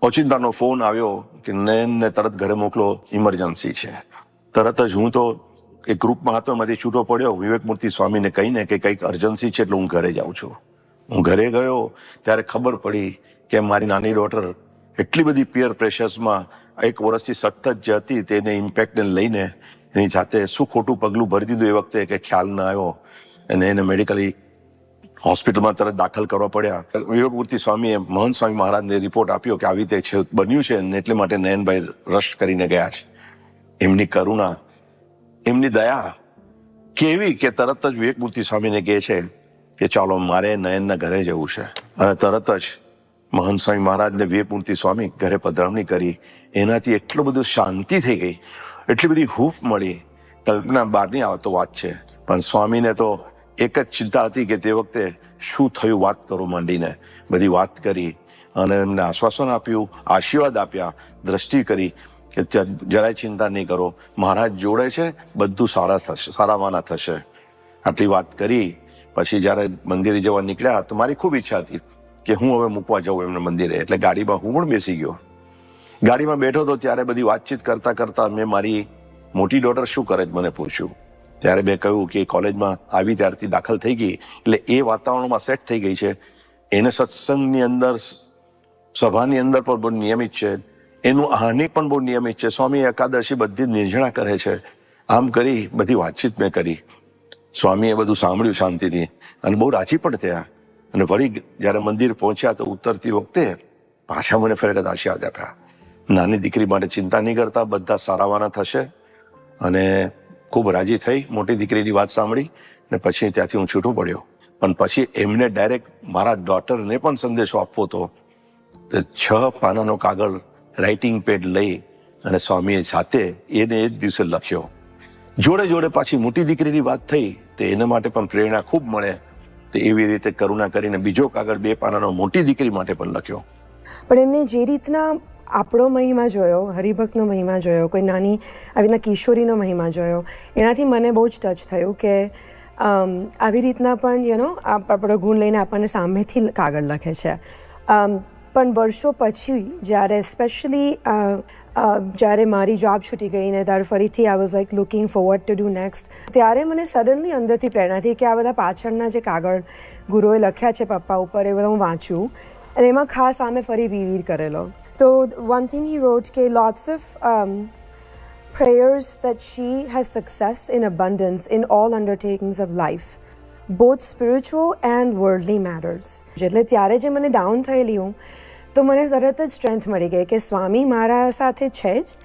ઓચિંતાનો ફોન આવ્યો કે નયનને તરત ઘરે મોકલો, ઇમરજન્સી છે. તરત જ હું તો એક ગ્રુપમાં હતો, એમાંથી છૂટો પડ્યો, વિવેક મૂર્તિ સ્વામીને કહીને કે કંઈક અર્જન્સી છે એટલે હું ઘરે જાઉં છું. હું ઘરે ગયો ત્યારે ખબર પડી કે મારી નાની ડોટર એટલી બધી પિયર પ્રેશર્સમાં 1 વર્ષથી સતત જે હતી તેને ઇમ્પેક્ટને લઈને એની જાતે શું ખોટું પગલું ભરી દીધું એ વખતે કે ખ્યાલ ના આવ્યો, અને એને મેડિકલી હોસ્પિટલમાં તરત દાખલ કરવા પડ્યા. વિવેક મૂર્તિ સ્વામીએ મહંત સ્વામી મહારાજને રિપોર્ટ આપ્યો કે આવી રીતે છે બન્યું છે, અને એટલે માટે નયનભાઈ રશ કરીને ગયા છે. એમની કરુણા, એમની દયા કેવી કે તરત જ વિવેક મૂર્તિ સ્વામીને કહે છે કે ચાલો મારે નયનના ઘરે જવું છે, અને તરત જ મહંત સ્વામી મહારાજને વિવેક મૂર્તિ સ્વામી ઘરે પધરામણી કરી. એનાથી એટલું બધું શાંતિ થઈ ગઈ, એટલી બધી હૂફ મળી, કલ્પના બહારની આવતો વાત છે. પણ સ્વામીને તો એક જ ચિંતા હતી કે તે વખતે શું થયું વાત કરો માંડીને બધી વાત કરી, અને એમને આશ્વાસન આપ્યું, આશીર્વાદ આપ્યા, દ્રષ્ટિ કરી કે જરાય ચિંતા નહીં કરો, મહારાજ જોડે છે, બધું સારાવાના થશે. આટલી વાત કરી પછી જ્યારે મંદિરે જવા નીકળ્યા તો મારી ખૂબ ઈચ્છા હતી કે હું હવે મૂકવા જાઉં એમને મંદિરે, એટલે ગાડીમાં હું પણ બેસી ગયો. ગાડીમાં બેઠો તો ત્યારે બધી વાતચીત કરતા કરતા મેં મારી મોટી ડોટર શું કરે મને પૂછ્યું. ત્યારે મેં કહ્યું કે કોલેજમાં આવી ત્યારથી દાખલ થઈ ગઈ, એટલે એ વાતાવરણમાં સેટ થઈ ગઈ છે, એને સત્સંગની અંદર સભાની અંદર પણ બહુ નિયમિત છે, એનું આહ્નિક પણ બહુ નિયમિત છે, સ્વામી એકાદશી બધી નિર્જણા કરે છે. આમ કરી બધી વાતચીત મેં કરી. સ્વામીએ બધું સાંભળ્યું શાંતિથી, અને બહુ રાજી પણ થયા. અને વળી જ્યારે મંદિર પહોંચ્યા તો ઉતરતી વખતે પાછા મને ફરજત આશીર્વાદ આપ્યા, નાની દીકરી માટે ચિંતા નહીં કરતા, બધા સારાવાના થશે. અને ખૂબ રાજી થઈ મોટી દીકરીની વાત સાંભળી, ને પછી ત્યાંથી હું છૂટો પડ્યો. પણ પછી એમને ડાયરેક્ટ મારા ડોટરને પણ સંદેશો આપવો હતો. તો 6 પાનાનો કાગળ રાઇટિંગ પેડ લઈ અને સ્વામીએ જાતે એને એ જ દિવસે લખ્યો. જોડે જોડે પાછી મોટી દીકરીની વાત થઈ તો એના માટે પણ પ્રેરણા ખૂબ મળે, તો એવી રીતે કરુણા કરીને બીજો કાગળ 2 પાનાનો મોટી દીકરી માટે પણ લખ્યો. પણ એમને જે રીતના આપણો મહિમા જોયો, હરિભક્તનો મહિમા જોયો, કોઈ નાની આવી રીતના કિશોરીનો મહિમા જોયો, એનાથી મને બહુ જ ટચ થયું કે આવી રીતના પણ આપણો ગુણ લઈને આપણને સામેથી કાગળ લખે છે. પણ વર્ષો પછી જ્યારે સ્પેશિયલી જ્યારે મારી જોબ છૂટી ગઈ ને ત્યારે ફરીથી I was like looking forward to do next, ત્યારે મને સડનલી અંદરથી પ્રેરણા થઈ કે આ બધા પાછળના જે કાગળ ગુરુએ લખ્યા છે પપ્પા ઉપર એ બધા હું વાંચું, અને એમાં ખાસ આમે ફરી વીર કરેલો. તો વન થિંગ હી રોટ કે lots of prayers that she has success in abundance in all undertakings of life, both spiritual and worldly matters. એટલે ત્યારે જે મને ડાઉન થયેલી હું તો મને તરત જ સ્ટ્રેન્થ મળી ગઈ કે સ્વામી મારા સાથે છે જ,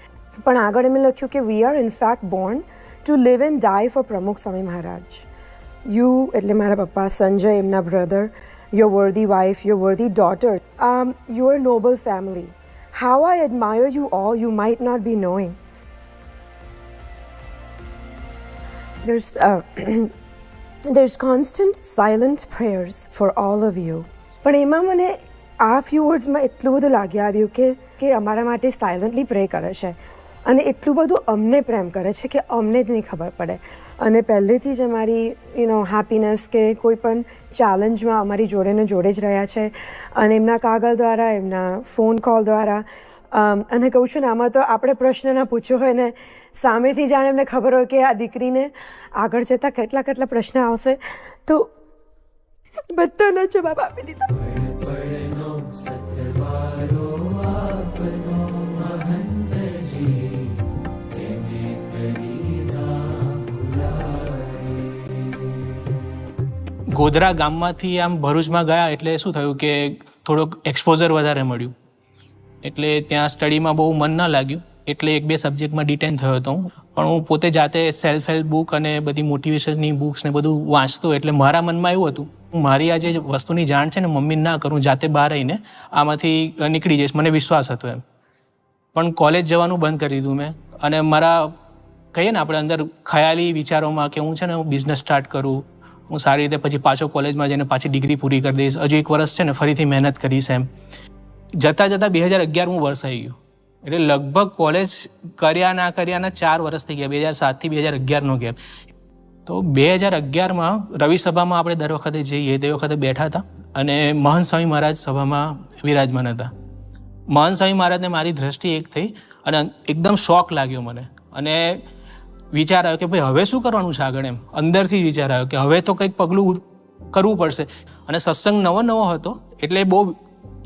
પણ આગળ એમણે લખ્યું કે we are in fact born to live and die for Pramukh Swami Maharaj. You એટલે મારા પપ્પા, સંજય એમના brother, your worthy wife, your worthy daughter, your noble family, how I admire you all, you might not be knowing. there's constant silent prayers for all of you. પણ એમાં મને આ few વર્ડ્સમાં એટલું બધું લાગી આવ્યું કે અમારા માટે સાયલન્ટલી પ્રે કરે છે અને એટલું બધું અમને પ્રેમ કરે છે કે અમને જ નહીં ખબર પડે. અને પહેલેથી જ અમારી હેપીનેસ કે કોઈ પણ ચેલેન્જમાં અમારી જોડે ને જોડે જ રહ્યા છે. અને એમના કાગળ દ્વારા, એમના ફોન કોલ દ્વારા, અને કહું છું ને, આમાં તો આપણે પ્રશ્ન ના પૂછ્યો હોય ને સામેથી જાણે એમને ખબર હોય કે આ દીકરીને આગળ જતાં કેટલા પ્રશ્ન આવશે, તો બધાના જવાબ આપી દીધા. પડનો સતવારો આપનો મહંતજી, તેને કરી ના ભૂલાય. ગોધરા ગામમાંથી આમ ભરૂચમાં ગયા એટલે શું થયું કે થોડુંક એક્સપોઝર વધારે મળ્યું, એટલે ત્યાં સ્ટડીમાં બહુ મન ન લાગ્યું, એટલે 1-2 સબ્જેક્ટમાં ડિટેન થયો હતો હું. પણ હું પોતે જાતે સેલ્ફ હેલ્પ બુક અને બધી મોટિવેશનની બુક્સ ને બધું વાંચતો, એટલે મારા મનમાં એવું હતું હું મારી આ જે વસ્તુની જાણ છે ને મમ્મીને ના કરું, જાતે બહાર આવીને આમાંથી નીકળી જઈશ, મને વિશ્વાસ હતો એમ. પણ કોલેજ જવાનું બંધ કરી દીધું મેં. અને મારા કહીએ ને આપણે અંદર ખયાલી વિચારોમાં કે હું છે ને હું બિઝનેસ સ્ટાર્ટ કરું, હું સારી રીતે પછી પાછો કોલેજમાં જઈને પાછી ડિગ્રી પૂરી કરી દઈશ, હજુ 1 વર્ષ છે ને ફરીથી મહેનત કરીશ એમ. જતાં 2011 વર્ષ આવી ગયું, એટલે લગભગ કોલેજ કર્યાના 4 વર્ષ થઈ ગયા. 2007 થી 2011નો ગેપ. તો 2011માં રવિ સભામાં આપણે દર વખતે જઈએ, તે વખતે બેઠા હતા અને મહંત સ્વામી મહારાજ સભામાં વિરાજમાન હતા. મહંત સ્વામી મહારાજને મારી દ્રષ્ટિ એક થઈ અને એકદમ શોક લાગ્યો મને. અને વિચાર આવ્યો કે ભાઈ હવે શું કરવાનું છે આગળ એમ. અંદરથી વિચાર આવ્યો કે હવે તો કંઈક પગલું કરવું પડશે. અને સત્સંગ નવો હતો એટલે બહુ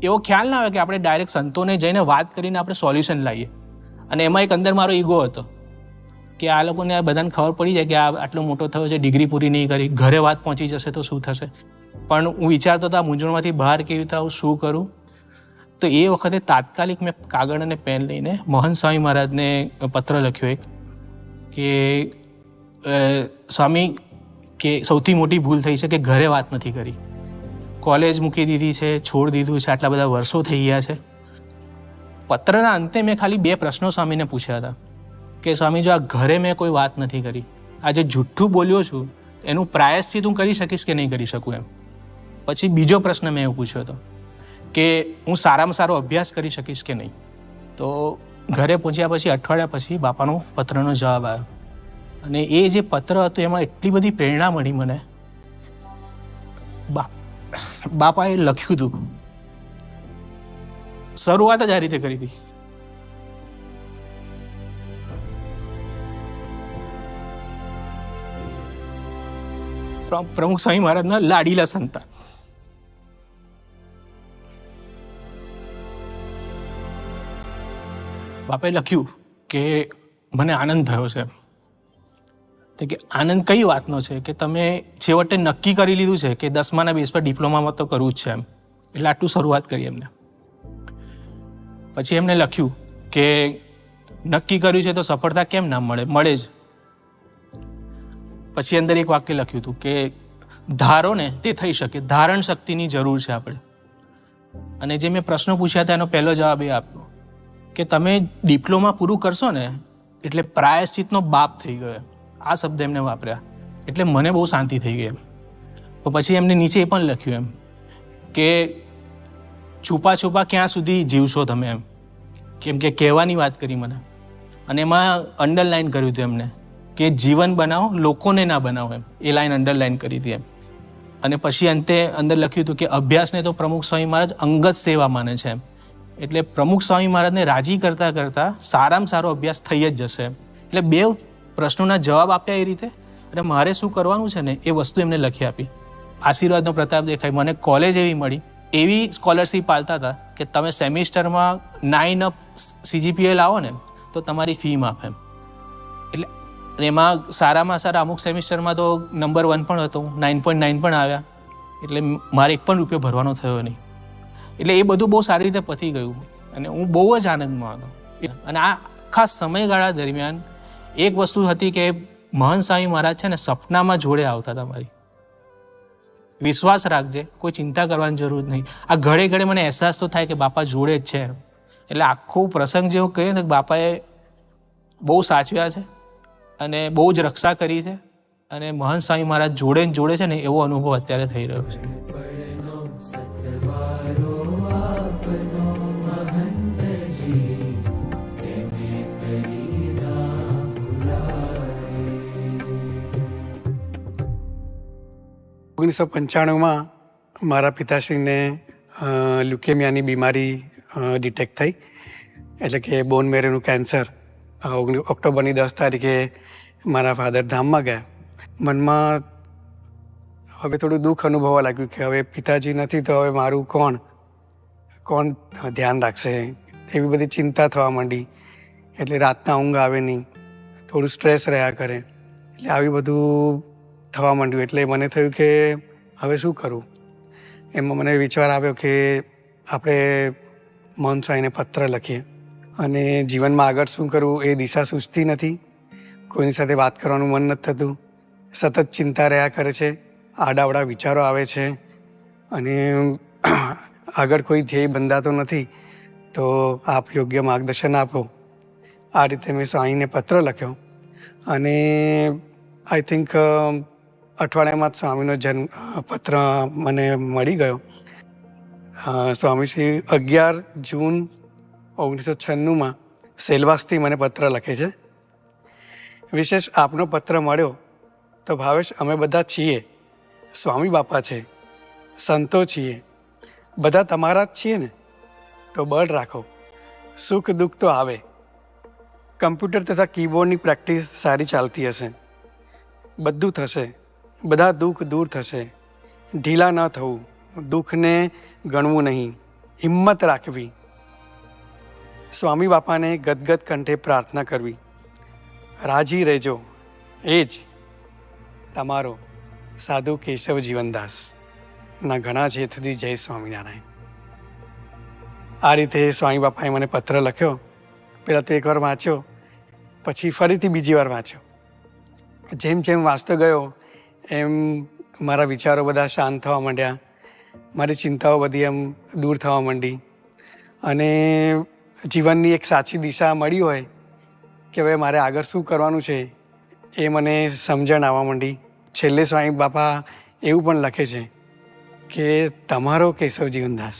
એવો ખ્યાલ ના આવે કે આપણે ડાયરેક્ટ સંતોને જઈને વાત કરીને આપણે સોલ્યુશન લાવીએ. અને એમાં એક અંદર મારો ઈગો હતો કે આ લોકોને બધાને ખબર પડી જાય કે આ આટલો મોટો થયો છે, ડિગ્રી પૂરી નહીં કરી, ઘરે વાત પહોંચી જશે તો શું થશે. પણ હું વિચારતો હતો આ મૂંઝવણમાંથી બહાર કેવી રીતે આવું શું કરું. તો એ વખતે તાત્કાલિક મેં કાગળ અને પેન લઈને મહંત સ્વામી મહારાજને પત્ર લખ્યો એક કે સ્વામી, કે સૌથી મોટી ભૂલ થઈ છે કે ઘરે વાત નથી કરી, કોલેજ મૂકી દીધી છે, છોડ દીધું છે, આટલા બધા વર્ષો થઈ ગયા છે. પત્રના અંતે મેં ખાલી 2 પ્રશ્નો સ્વામીને પૂછ્યા હતા કે સ્વામી, જો આ ઘરે મેં કોઈ વાત નથી કરી, આ જે જુઠ્ઠું બોલ્યો છું એનું પ્રાયશ્ચિત હું કરી શકીશ કે નહીં કરી શકું એમ. પછી બીજો પ્રશ્ન મેં એવું પૂછ્યો હતો કે હું સારામાં સારો અભ્યાસ કરી શકીશ કે નહીં. તો ઘરે પહોંચ્યા પછી અઠવાડિયા પછી બાપાનો પત્રનો જવાબ આવ્યો. અને એ જે પત્ર હતો એમાં એટલી બધી પ્રેરણા મળી મને. બાપાએ લખ્યું હતું, શરૂઆત જ આ રીતે કરી હતી. પ્રમુખ સ્વામી મહારાજના લાડીલા સંતાન. બાપાએ લખ્યું કે મને આનંદ થયો છે. તો કે આનંદ કઈ વાતનો છે કે તમે છેવટે નક્કી કરી લીધું છે કે 10માના બેઝ પર ડિપ્લોમામાં તો કરવું જ છે એમ. એટલે આટલું શરૂઆત કરી એમને. પછી એમને લખ્યું કે નક્કી કર્યું છે તો સફળતા કેમ ના મળે, મળે જ. પછી અંદર એક વાક્ય લખ્યું હતું કે ધારો ને તે થઈ શકે, ધારણ શક્તિની જરૂર છે આપણે. અને જે મેં પ્રશ્નો પૂછ્યા હતા એનો પહેલો જવાબ એ આપ્યો કે તમે ડિપ્લોમા પૂરું કરશો ને એટલે પ્રાયશ્ચિતનો બાપ થઈ ગયો. આ શબ્દ એમને વાપર્યા. એટલે મને બહુ શાંતિ થઈ ગઈ એમ. તો પછી એમને નીચે એ પણ લખ્યું એમ કે છુપા છુપા ક્યાં સુધી જીવશો તમે એમ. કેમ કે કહેવાની વાત કરી મને. અને એમાં અંડરલાઇન કર્યું હતું એમને કે જીવન બનાવો, લોકોને ના બનાવો એમ. એ લાઈન અંડરલાઇન કરી હતી એમ. અને પછી અંતે અંદર લખ્યું હતું કે અભ્યાસને તો પ્રમુખ સ્વામી મહારાજ અંગત સેવા માને છે એમ. એટલે પ્રમુખ સ્વામી મહારાજને રાજી કરતાં કરતાં સારામાં સારો અભ્યાસ થઈ જ જશે એમ. એટલે 2 પ્રશ્નોના જવાબ આપ્યા એ રીતે. અને મારે શું કરવાનું છે ને એ વસ્તુ એમને લખી આપી. આશીર્વાદનો પ્રતાપ દેખાય. મને કોલેજ એવી મળી, એવી સ્કોલરશીપ પાલતા હતા કે તમે સેમિસ્ટરમાં 9 અપ CGPA લાવો ને તો તમારી ફી માફ એમ. એટલે એમાં સારામાં સારા અમુક સેમિસ્ટરમાં તો નંબર 1 પણ હતો, 9.9 પણ આવ્યા. એટલે મારે 1 પણ રૂપિયો ભરવાનો થયો નહીં. એટલે એ બધું બહુ સારી રીતે પતી ગયું અને હું બહુ જ આનંદમાં હતો. અને આ આખા સમયગાળા દરમિયાન એક વસ્તુ હતી કે મહંત સ્વામી મહારાજ છે ને સપનામાં જોડે આવતા હતા મારી. વિશ્વાસ રાખજે, કોઈ ચિંતા કરવાની જરૂર નહીં. આ ઘડે ઘડે મને અહેસાસ તો થાય કે બાપા જોડે જ છે. એટલે આખો પ્રસંગ જેવું કહીએ ને બાપાએ બહુ સાચવ્યા છે અને બહુ જ રક્ષા કરી છે અને મહંત સ્વામી મહારાજ જોડે ને જોડે છે ને એવો અનુભવ અત્યારે થઈ રહ્યો છે. પળનો સતવારો આપનો મહંતજી, તેને કરી ના ભૂલાય. 1995માં મારા પિતાશ્રીને લ્યુકેમિયાની બીમારી ડિટેક્ટ થઈ, એટલે કે બોન મેરોનું કેન્સર. ઓક્ટોબરની 10 તારીખે મારા ફાધર ધામમાં ગયા. મનમાં હવે થોડું દુઃખ અનુભવવા લાગ્યું કે હવે પિતાજી નથી તો હવે મારું કોણ ધ્યાન રાખશે, એવી બધી ચિંતા થવા માંડી. એટલે રાતના ઊંઘ આવે નહીં, થોડું સ્ટ્રેસ રહ્યા કરે, એટલે આવી બધું થવા માંડ્યું. એટલે મને થયું કે હવે શું કરું. એમાં મને વિચાર આવ્યો કે આપણે મહંત સ્વામીને પત્ર લખીએ અને જીવનમાં આગળ શું કરવું એ દિશા સૂચતી નથી, કોઈની સાથે વાત કરવાનું મન નથી થતું, સતત ચિંતા રહ્યા કરે છે, આડાવડા વિચારો આવે છે અને આગળ કોઈ ધ્યેય બંધાતો નથી. તો આપ યોગ્ય માર્ગદર્શન આપો. આ રીતે મેં સ્વામીને પત્ર લખ્યો અને આઈ થિંક અઠવાડિયામાં જ સ્વામીનો પત્ર મને મળી ગયો. સ્વામીશ્રી 11 જૂન 1996માં સેલવાસથી મને પત્ર લખે છે. વિશેષ આપનો પત્ર મળ્યો તો ભાવેશ, અમે બધા છીએ, સ્વામી બાપા છે, સંતો છીએ, બધા તમારા જ છીએ ને, તો બળ રાખો, સુખ દુઃખ તો આવે. કમ્પ્યુટર તથા કીબોર્ડની પ્રેક્ટિસ સારી ચાલતી હશે, બધું થશે, બધા દુઃખ દૂર થશે. ઢીલા ન થવું, દુઃખને ગણવું નહીં, હિંમત રાખવી, સ્વામી બાપાને ગદગદ કંઠે પ્રાર્થના કરવી. રાજી રહેજો, એ જ તમારો સાધુ કેશવ જીવનદાસ ના ઘણા છેથથી જય સ્વામિનારાયણ. આ રીતે સ્વામી બાપાએ મને પત્ર લખ્યો. પહેલાં તો એકવાર વાંચ્યો, પછી ફરીથી બીજી વાર વાંચ્યો. જેમ જેમ વાંચતો ગયો એમ મારા વિચારો બધા શાંત થવા માંડ્યા, મારી ચિંતાઓ બધી એમ દૂર થવા માંડી અને જીવનની એક સાચી દિશા મળી હોય કે હવે મારે આગળ શું કરવાનું છે એ મને સમજણ આવવા માંડી. છેલ્લે સ્વામી બાપા એવું પણ લખે છે કે તમારો કેશવ જીવનદાસ.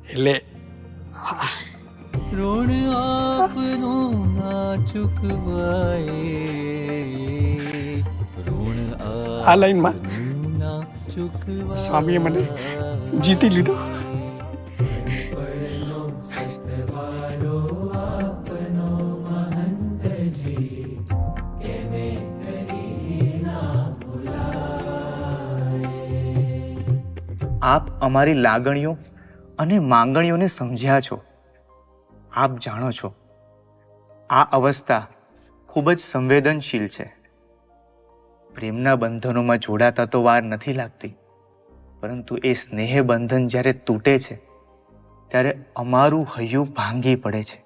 એટલે ઋણ આપનું ના ચૂકવાય, ઋણ આ લાઈનમાં ના ચૂકવાય. સ્વામીએ મને જીતી લીધો. પળનો સતવારો આપનો મહંતજી, તેને કરી ના ભૂલાય. આપ અમારી લાગણીઓ અને માંગણીઓને સમજ્યા છો. આપ જાણો છો આ અવસ્થા ખૂબ જ સંવેદનશીલ છે. પ્રેમના બંધનોમાં જોડાતા તો વાર નથી લાગતી, પરંતુ એ સ્નેહ બંધન જ્યારે તૂટે છે ત્યારે અમારું હૈયું ભાંગી પડે છે.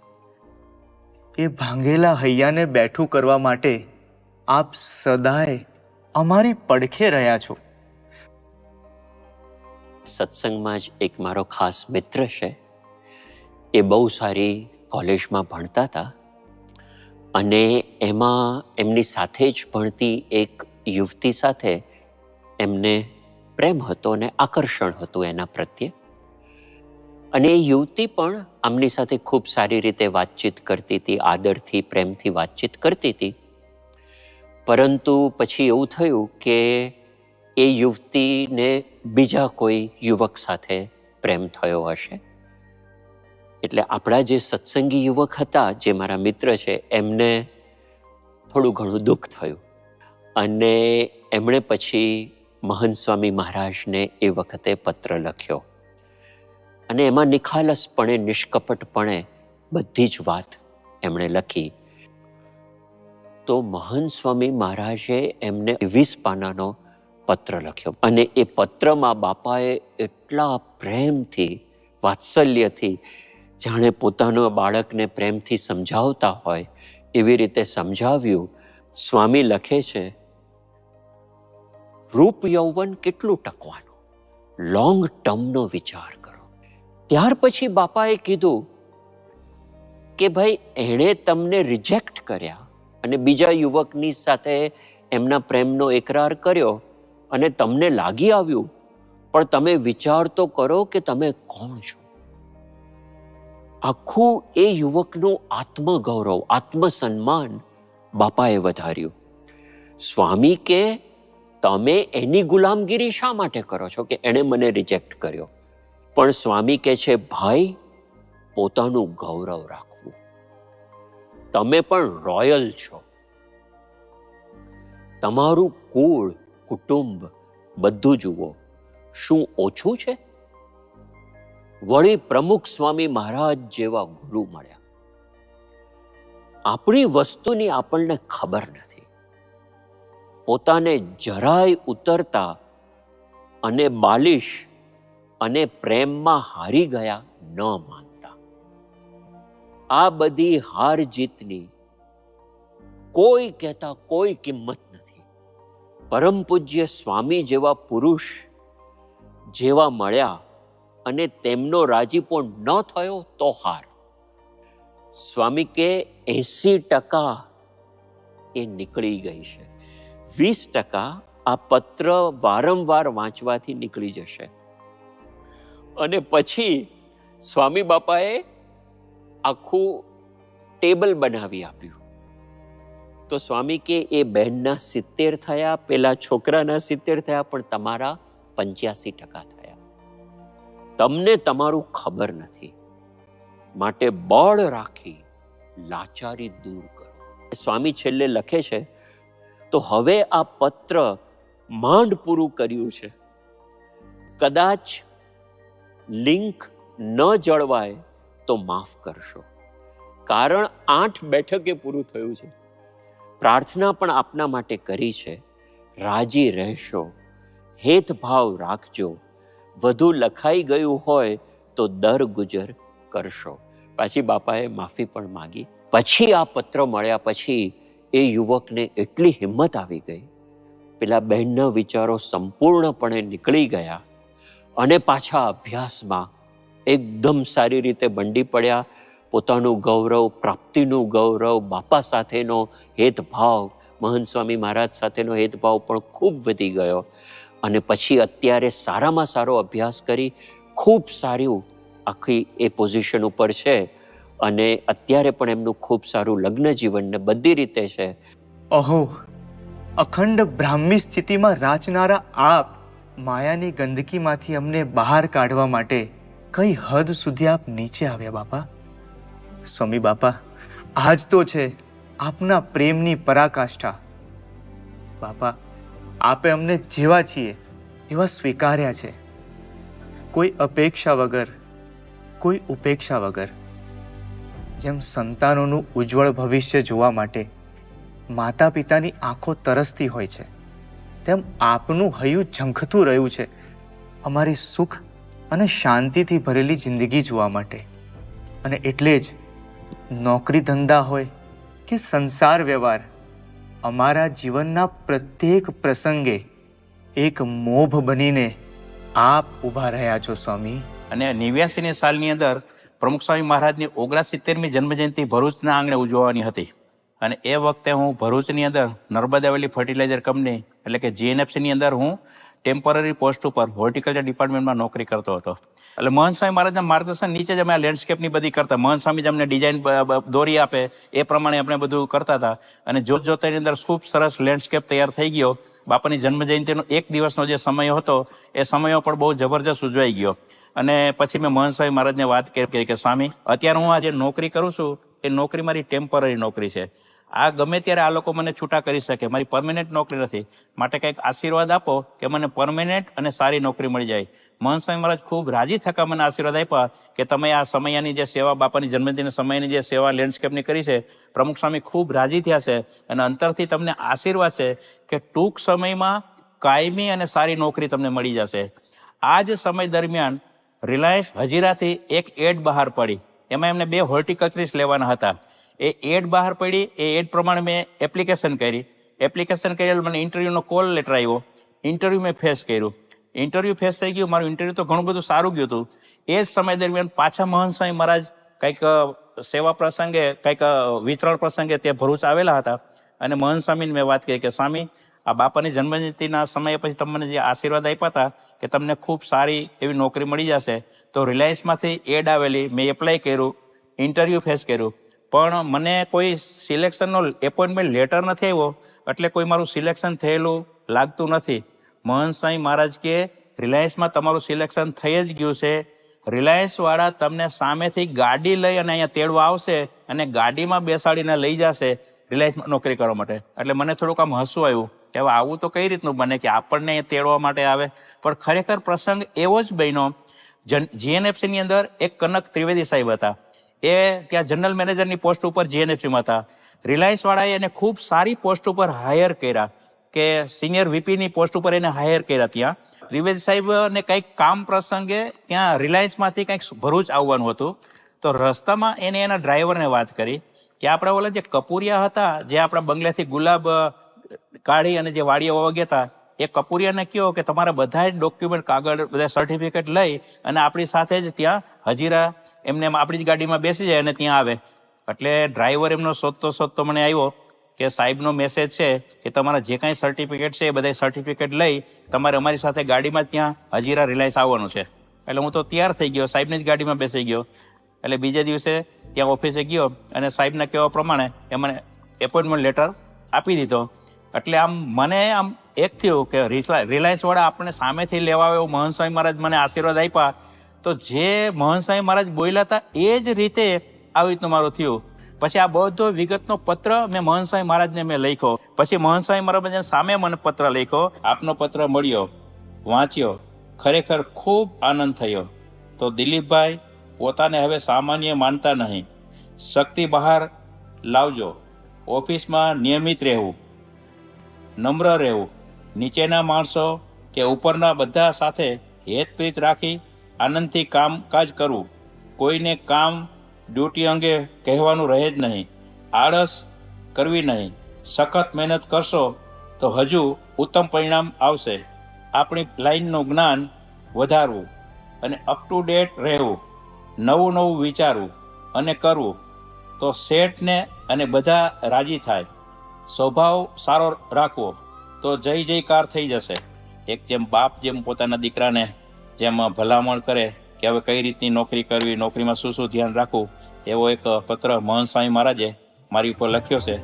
એ ભાંગેલા હૈયાને બેઠું કરવા માટે આપ સદાય અમારી પડખે રહ્યા છો. સત્સંગમાં જ એક મારો ખાસ મિત્ર છે. એ બહુ સારી કોલેજમાં ભણતા હતા અને એમાં એમની સાથે જ ભણતી એક યુવતી સાથે એમને પ્રેમ હતો અને આકર્ષણ હતું એના પ્રત્યે. અને એ યુવતી પણ આમની સાથે ખૂબ સારી રીતે વાતચીત કરતી હતી, આદરથી પ્રેમથી વાતચીત કરતી હતી. પરંતુ પછી એવું થયું કે એ યુવતીને બીજા કોઈ યુવક સાથે પ્રેમ થયો હશે. એટલે આપણા જે સત્સંગી યુવક હતા, જે મારા મિત્ર છે, એમને થોડું ઘણું દુઃખ થયું અને એમણે પછી મહંત સ્વામી મહારાજને એ વખતે પત્ર લખ્યો અને એમાં નિખાલસપણે, નિષ્કપટપણે બધી જ વાત એમણે લખી. તો મહંત સ્વામી મહારાજે એમને 20 પાનાનો પત્ર લખ્યો અને એ પત્રમાં બાપાએ એટલા પ્રેમથી, વાત્સલ્યથી, જાણે પોતાના બાળકને પ્રેમથી સમજાવતા હોય એવી રીતે સમજાવ્યું. સ્વામી લખે છે, રૂપ યૌવન કેટલું ટકવાનું, લોંગ ટર્મનો વિચાર કરો. ત્યાર પછી બાપાએ કીધું કે ભાઈ એણે તમને રિજેક્ટ કર્યા, અને બીજા યુવકની સાથે એમના પ્રેમનો એકરાર કર્યો અને તમને લાગી આવ્યું, પણ તમે વિચાર તો કરો કે તમે કોણ છો. આખું એ યુવકનું આત્મગૌરવ, આત્મસન્માન બાપાએ વધાર્યું. સ્વામી કે તમે એની ગુલામગીરી શા માટે કરો છો કે એણે મને રિજેક્ટ કર્યો? પણ સ્વામી કહે છે, ભાઈ, પોતાનું ગૌરવ રાખવું. તમે પણ રોયલ છો. તમારું કુળ, કુટુંબ બધું જુઓ. શું ઓછું છે? વળી પ્રમુખ સ્વામી મહારાજ જેવા ગુરુ મળ્યા. આપણી વસ્તુની આપણને ખબર નથી. પોતાને જરાય ઉતરતા અને બાલિશ અને પ્રેમમાં હારી ગયા ન માનતા. આ બધી હાર જીતની કોઈ કહેતા કોઈ કિંમત નથી. પરમ પૂજ્ય સ્વામી જેવા પુરુષ જેવા મળ્યા અને તેમનો રાજીપો ન થયો તો હાર. સ્વામી કે 80% એ નીકળી ગઈ છે, 20% આ પત્ર વારંવાર વાંચવાથી નીકળી જશે. અને પછી સ્વામી બાપાએ આખું ટેબલ બનાવી આપ્યું. તો સ્વામી કે એ બહેનના 70 થયા, પેલા છોકરાના 70 થયા, પણ તમારા 85% થયા. તમને તમારું ખબર નથી, માટે બળ રાખી લાચારી દૂર કરો. સ્વામી છેલ્લે લખે છે, તો હવે આ પત્ર માંડ પૂરું કર્યું છે. કદાચ લિંક ન જળવાય તો માફ કરશો, કારણ 8 બેઠકે પૂરું થયું છે. પ્રાર્થના પણ આપના માટે કરી છે. રાજી રહેશો, હેતભાવ રાખજો. વધુ લખાઈ ગયું હોય તો દર ગુજર કરશો. પાછી બાપાએ માફી પણ માગી. પછી આ પત્ર મળ્યા પછી એ યુવકને એટલી હિંમત આવી ગઈ, પેલા બહેનના વિચારો સંપૂર્ણપણે નીકળી ગયા અને પાછા અભ્યાસમાં એકદમ સારી રીતે બંડી પડ્યા. પોતાનું ગૌરવ, પ્રાપ્તિનું ગૌરવ, બાપા સાથેનો હેતભાવ, મહંત સ્વામી મહારાજ સાથેનો હેતભાવ પણ ખૂબ વધી ગયો. અને પછી અત્યારે સારામાં સારો અભ્યાસ કરી ખૂબ સારું આખી એ પોઝિશન ઉપર છે અને અત્યારે પણ એમનું ખૂબ સારું લગ્ન જીવન ને બધી રીતે છે. અહો, અખંડ બ્રાહ્મી સ્થિતિમાં રાચનારા આપ માયાની ગંદકીમાંથી અમને બહાર કાઢવા માટે કઈ હદ સુધી આપ નીચે આવ્યા બાપા. સ્વામી બાપા, આજ તો છે આપના પ્રેમની પરાકાષ્ઠા. બાપા, આપે અમને જેવા છીએ એવા સ્વીકાર્યા છે, કોઈ અપેક્ષા વગર, કોઈ ઉપેક્ષા વગર. જેમ સંતાનોનું ઉજ્જવળ ભવિષ્ય જોવા માટે માતા પિતાની આંખો તરસતી હોય છે, તેમ આપનું હૈયું ઝંખતું રહ્યું છે અમારી સુખ અને શાંતિથી ભરેલી જિંદગી જોવા માટે. અને એટલે જ નોકરી ધંધા હોય કે સંસાર વ્યવહાર, અમારા જીવનના પ્રત્યેક પ્રસંગે એક મોભ બનીને આપ ઊભા રહ્યા છો સ્વામી. અને 89ની સાલની અંદર પ્રમુખ સ્વામી મહારાજની 69મી જન્મજયંતિ ભરૂચના આંગણે ઉજવવાની હતી. અને એ વખતે હું ભરૂચની અંદર નર્મદા વેલી ફર્ટિલાઇઝર કંપની એટલે કે GNFCની અંદર હું ટેમ્પરરી પોસ્ટ ઉપર હોર્ટિકલ્ચર ડિપાર્ટમેન્ટમાં નોકરી કરતો હતો. એટલે મહંત સ્વામી મહારાજના માર્ગદર્શન નીચે જ અમે આ લેન્ડસ્કેપની બધી કરતા. મહંત સ્વામી જ અમને ડિઝાઇન દોરી આપે એ પ્રમાણે આપણે બધું કરતા હતા. અને જોત જોતાની અંદર ખૂબ સરસ લેન્ડસ્કેપ તૈયાર થઈ ગયો. બાપાની જન્મજયંતિનો 1 દિવસનો જે સમય હતો એ સમયો પણ બહુ જબરજસ્ત ઉજવાઈ ગયો. અને પછી મેં મહંત સ્વામી મહારાજને વાત કરી કે સ્વામી, અત્યારે હું આ જે નોકરી કરું છું એ નોકરી મારી ટેમ્પરરી નોકરી છે. આ ગમે ત્યારે આ લોકો મને છૂટા કરી શકે, મારી પરમેનન્ટ નોકરી નથી. માટે કંઈક આશીર્વાદ આપો કે મને પરમેનન્ટ અને સારી નોકરી મળી જાય. મહંત સ્વામી મહારાજ ખૂબ રાજી થકા મને આશીર્વાદ આપ્યા કે તમે આ સમયની જે સેવા, બાપાની જન્મદિનના સમયની જે સેવા લેન્ડસ્કેપની કરી છે, પ્રમુખ સ્વામી ખૂબ રાજી થયા છે. અને અંતરથી તમને આશીર્વાદ છે કે ટૂંક સમયમાં કાયમી અને સારી નોકરી તમને મળી જશે. આ જ સમય દરમિયાન રિલાયન્સ હજીરાથી એક એડ બહાર પડી. એમાં એમને 2 હોર્ટિકલ્ચરિસ્ટ લેવાના હતા. એ એડ બહાર પડી, એ એડ પ્રમાણે મેં એપ્લિકેશન કરી. એપ્લિકેશન કરી મને ઇન્ટરવ્યૂનો કોલ લેટર આવ્યો. ઇન્ટરવ્યૂ મેં ફેસ કર્યું. ઇન્ટરવ્યૂ ફેસ થઈ ગયું. મારું ઇન્ટરવ્યૂ તો ઘણું બધું સારું ગયું હતું. એ જ સમય દરમિયાન પાછા મહંત સ્વામી મહારાજ કંઈક સેવા પ્રસંગે, કંઈક વિતરણ પ્રસંગે તે ભરૂચ આવેલા હતા. અને મહંત સ્વામીને મેં વાત કરી કે સ્વામી, આ બાપાની જન્મજયંતિના સમય પછી તમને જે આશીર્વાદ આપ્યા હતા કે તમને ખૂબ સારી એવી નોકરી મળી જશે, તો રિલાયન્સમાંથી એડ આવેલી, મેં એપ્લાય કર્યું, ઇન્ટરવ્યૂ ફેસ કર્યું, પણ મને કોઈ સિલેક્શનનો એપોઇન્ટમેન્ટ લેટર નથી આવ્યો, એટલે કોઈ મારું સિલેક્શન થયેલું લાગતું નથી. મહંત સ્વામી મહારાજ કે રિલાયન્સમાં તમારું સિલેક્શન થઈ જ ગયું છે. રિલાયન્સવાળા તમને સામેથી ગાડી લઈ અને અહીંયા તેડવા આવશે અને ગાડીમાં બેસાડીને લઈ જશે રિલાયન્સમાં નોકરી કરવા માટે. એટલે મને થોડુંક આમ હસવું આવ્યું કે હવે આવું તો કઈ રીતનું બને કે આપણને અહીંયા તેડવા માટે આવે. પણ ખરેખર પ્રસંગ એવો જ બન્યો. જીએનએફસીની અંદર એક કનક ત્રિવેદી સાહેબ હતા, એ ત્યાં જનરલ મેનેજરની પોસ્ટ ઉપર જીએનએફસીમાં હતા. રિલાયન્સવાળાએ એને ખૂબ સારી પોસ્ટ ઉપર હાયર કર્યા, કે સિનિયર વીપીની પોસ્ટ ઉપર એને હાયર કર્યા. ત્યાં ત્રિવેદી સાહેબને કંઈક કામ પ્રસંગે ત્યાં રિલાયન્સમાંથી કંઈક ભરૂચ આવવાનું હતું, તો રસ્તામાં એને એના ડ્રાઈવરને વાત કરી કે આપણે ઓલા જે કપૂરિયા હતા, જે આપણા બંગલેથી ગુલાબ કાઢી અને જે વાડીઓ વગ્યા હતા, એ કપૂરિયાને કહો કે તમારા બધા જ ડોક્યુમેન્ટ, કાગળ, બધા સર્ટિફિકેટ લઈ અને આપણી સાથે જ ત્યાં હજીરા એમને આપણી જ ગાડીમાં બેસી જાય અને ત્યાં આવે. એટલે ડ્રાઈવર એમનો શોધતો મને આવ્યો કે સાહેબનો મેસેજ છે કે તમારા જે કાંઈ સર્ટિફિકેટ છે એ બધા સર્ટિફિકેટ લઈ તમારે અમારી સાથે ગાડીમાં ત્યાં હજીરા રિલાયન્સ આવવાનું છે. એટલે હું તો તૈયાર થઈ ગયો, સાહેબની જ ગાડીમાં બેસી ગયો. એટલે બીજે દિવસે ત્યાં ઓફિસે ગયો અને સાહેબના કહેવા પ્રમાણે એ મને એપોઇન્ટમેન્ટ લેટર આપી દીધો. એટલે આમ મને આમ એક થયું કે રિલાયન્સવાળા આપણે સામેથી લેવા આવ્યો, મહંત સ્વામી મહારાજ મને આશીર્વાદ આપ્યા, તો જે મહંત સ્વામી મહારાજ બોલ્યા હતા એ જ રીતે આવી રીતનું મારું થયું. પછી આ બધો વિગતનો પત્ર મેં મહંત સ્વામી મહારાજને મેં લખ્યો. પછી મહંત સ્વામી મહારાજ સામે મને પત્ર લખ્યો, આપનો પત્ર મળ્યો, વાંચ્યો, ખરેખર ખૂબ આનંદ થયો. તો દિલીપભાઈ, પોતાને હવે સામાન્ય માનતા નહીં, શક્તિ બહાર લાવજો, ઓફિસમાં નિયમિત રહેવું, નમ્ર રહેવું, નીચેના માણસો કે ઉપરના બધા સાથે હેતપ્રીત રાખી આનંદથી કામકાજ કરવું, કોઈને કામ ડ્યુટી અંગે કહેવાનું રહે જ નહીં, આળસ કરવી નહીં, સખત મહેનત કરશો તો હજુ ઉત્તમ પરિણામ આવશે. આપણી લાઈનનું જ્ઞાન વધારવું અને અપ ટુ ડેટ રહેવું, નવું વિચારવું અને કરવું, તો શેઠને અને બધા રાજી થાય. સ્વભાવ સારો રાખવો તો જય જયકાર થઈ જશે. એક જેમ બાપ જેમ પોતાના દીકરાને જેમ ભલામણ કરે કે હવે કઈ રીતની નોકરી કરવી, નોકરીમાં શું શું ધ્યાન રાખવું, એવો એક પત્ર મહંત સ્વામી મહારાજે મારી ઉપર લખ્યો છે.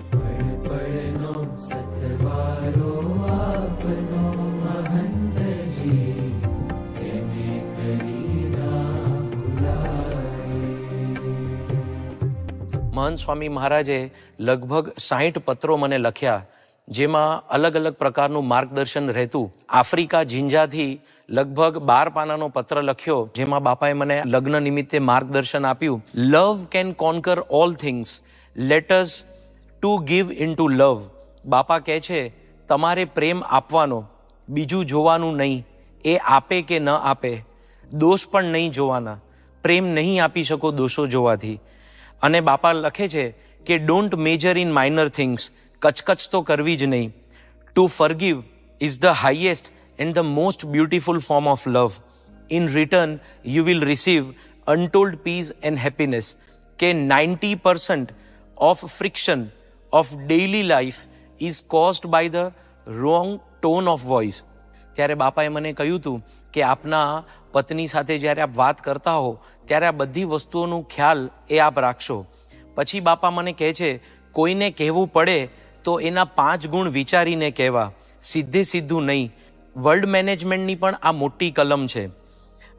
મહંત સ્વામી મહારાજે લગભગ 60 પત્રો મને લખ્યા, જેમાં અલગ અલગ પ્રકારનું માર્ગદર્શન રહેતું. આફ્રિકા ઝીંઝાથી લગભગ 12 પાનાનો પત્ર લખ્યો, જેમાં બાપાએ મને લગ્ન નિમિત્તે માર્ગદર્શન આપ્યું. Love can conquer all things, let us to give in to love. બાપા કહે છે તમારે પ્રેમ આપવાનો, બીજું જોવાનું નહીં, એ આપે કે ન આપે. દોષ પણ નહીં જોવાના, પ્રેમ નહીં આપી શકો દોષો જોવાથી. અને બાપા લખે છે કે don't major in minor things, કચકચ તો કરવી જ નહીં. To forgive is the highest and the most beautiful form of love. In return you will receive untold peace and happiness. કે 90% of friction of daily life is caused by the wrong tone of voice. ત્યારે બાપાએ મને કહ્યું હતું કે આપના પત્ની સાથે જ્યારે આપ વાત કરતા હો ત્યારે આ બધી વસ્તુઓનું ખ્યાલ એ આપ રાખશો. પછી બાપા મને કહે છે કોઈને કહેવું પડે તો એના 5 ગુણ વિચારીને કહેવા, સીધું નહીં. વર્લ્ડ મેનેજમેન્ટની પણ આ મોટી કલમ છે.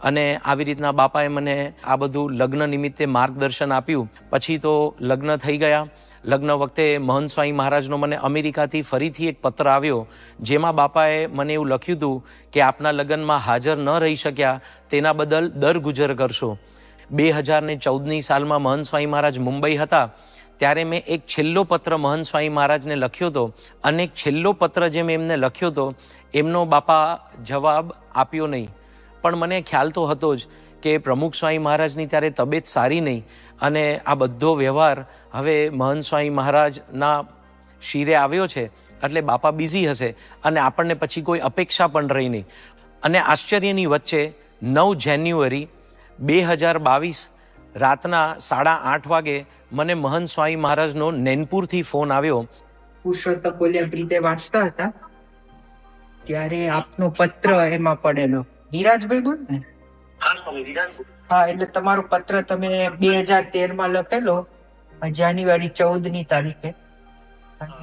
અને આવી રીતના બાપાએ મને આ બધું લગ્ન નિમિત્તે માર્ગદર્શન આપ્યું. પછી તો લગ્ન થઈ ગયા. લગ્ન વખતે મહંત સ્વામી મહારાજનો મને અમેરિકાથી ફરીથી એક પત્ર આવ્યો, જેમાં બાપાએ મને એવું લખ્યું હતું કે આપના લગ્નમાં હાજર ન રહી શક્યા તેના બદલ દરગુજર કરશો. 2014ની સાલમાં મહંત સ્વામી મહારાજ મુંબઈ હતા ત્યારે મેં એક છેલ્લો પત્ર મહંત સ્વામી મહારાજને લખ્યો હતો. અને છેલ્લો પત્ર જે મેં એમને લખ્યો હતો એમનો બાપા જવાબ આપ્યો નહીં. પણ મને ખ્યાલ તો હતો જ કે પ્રમુખ સ્વામી મહારાજની ત્યારે તબિયત સારી નહીં અને આ બધો વ્યવહાર હવે મહંત સ્વામી મહારાજના શિરે આવ્યો છે, એટલે બાપા બિઝી હશે અને આપણને પછી કોઈ અપેક્ષા પણ રહી નહીં. અને આશ્ચર્યની વચ્ચે 9 જાન્યુઆરી 2022 રાતના 8:30 વાગે મને મહંત સ્વામી મહારાજનો નૈનપુરથી ફોન આવ્યો. પુરુષોત્તમ બોલ્યા પ્રીતે વાંચતા હતા ત્યારે આપનો પત્ર એમાં પડેલો. ધીરાજભાઈ બોલ ને? હા, એટલે તમારો પત્ર તમે 2013 લખેલો, જાન્યુઆરી 14 તારીખે.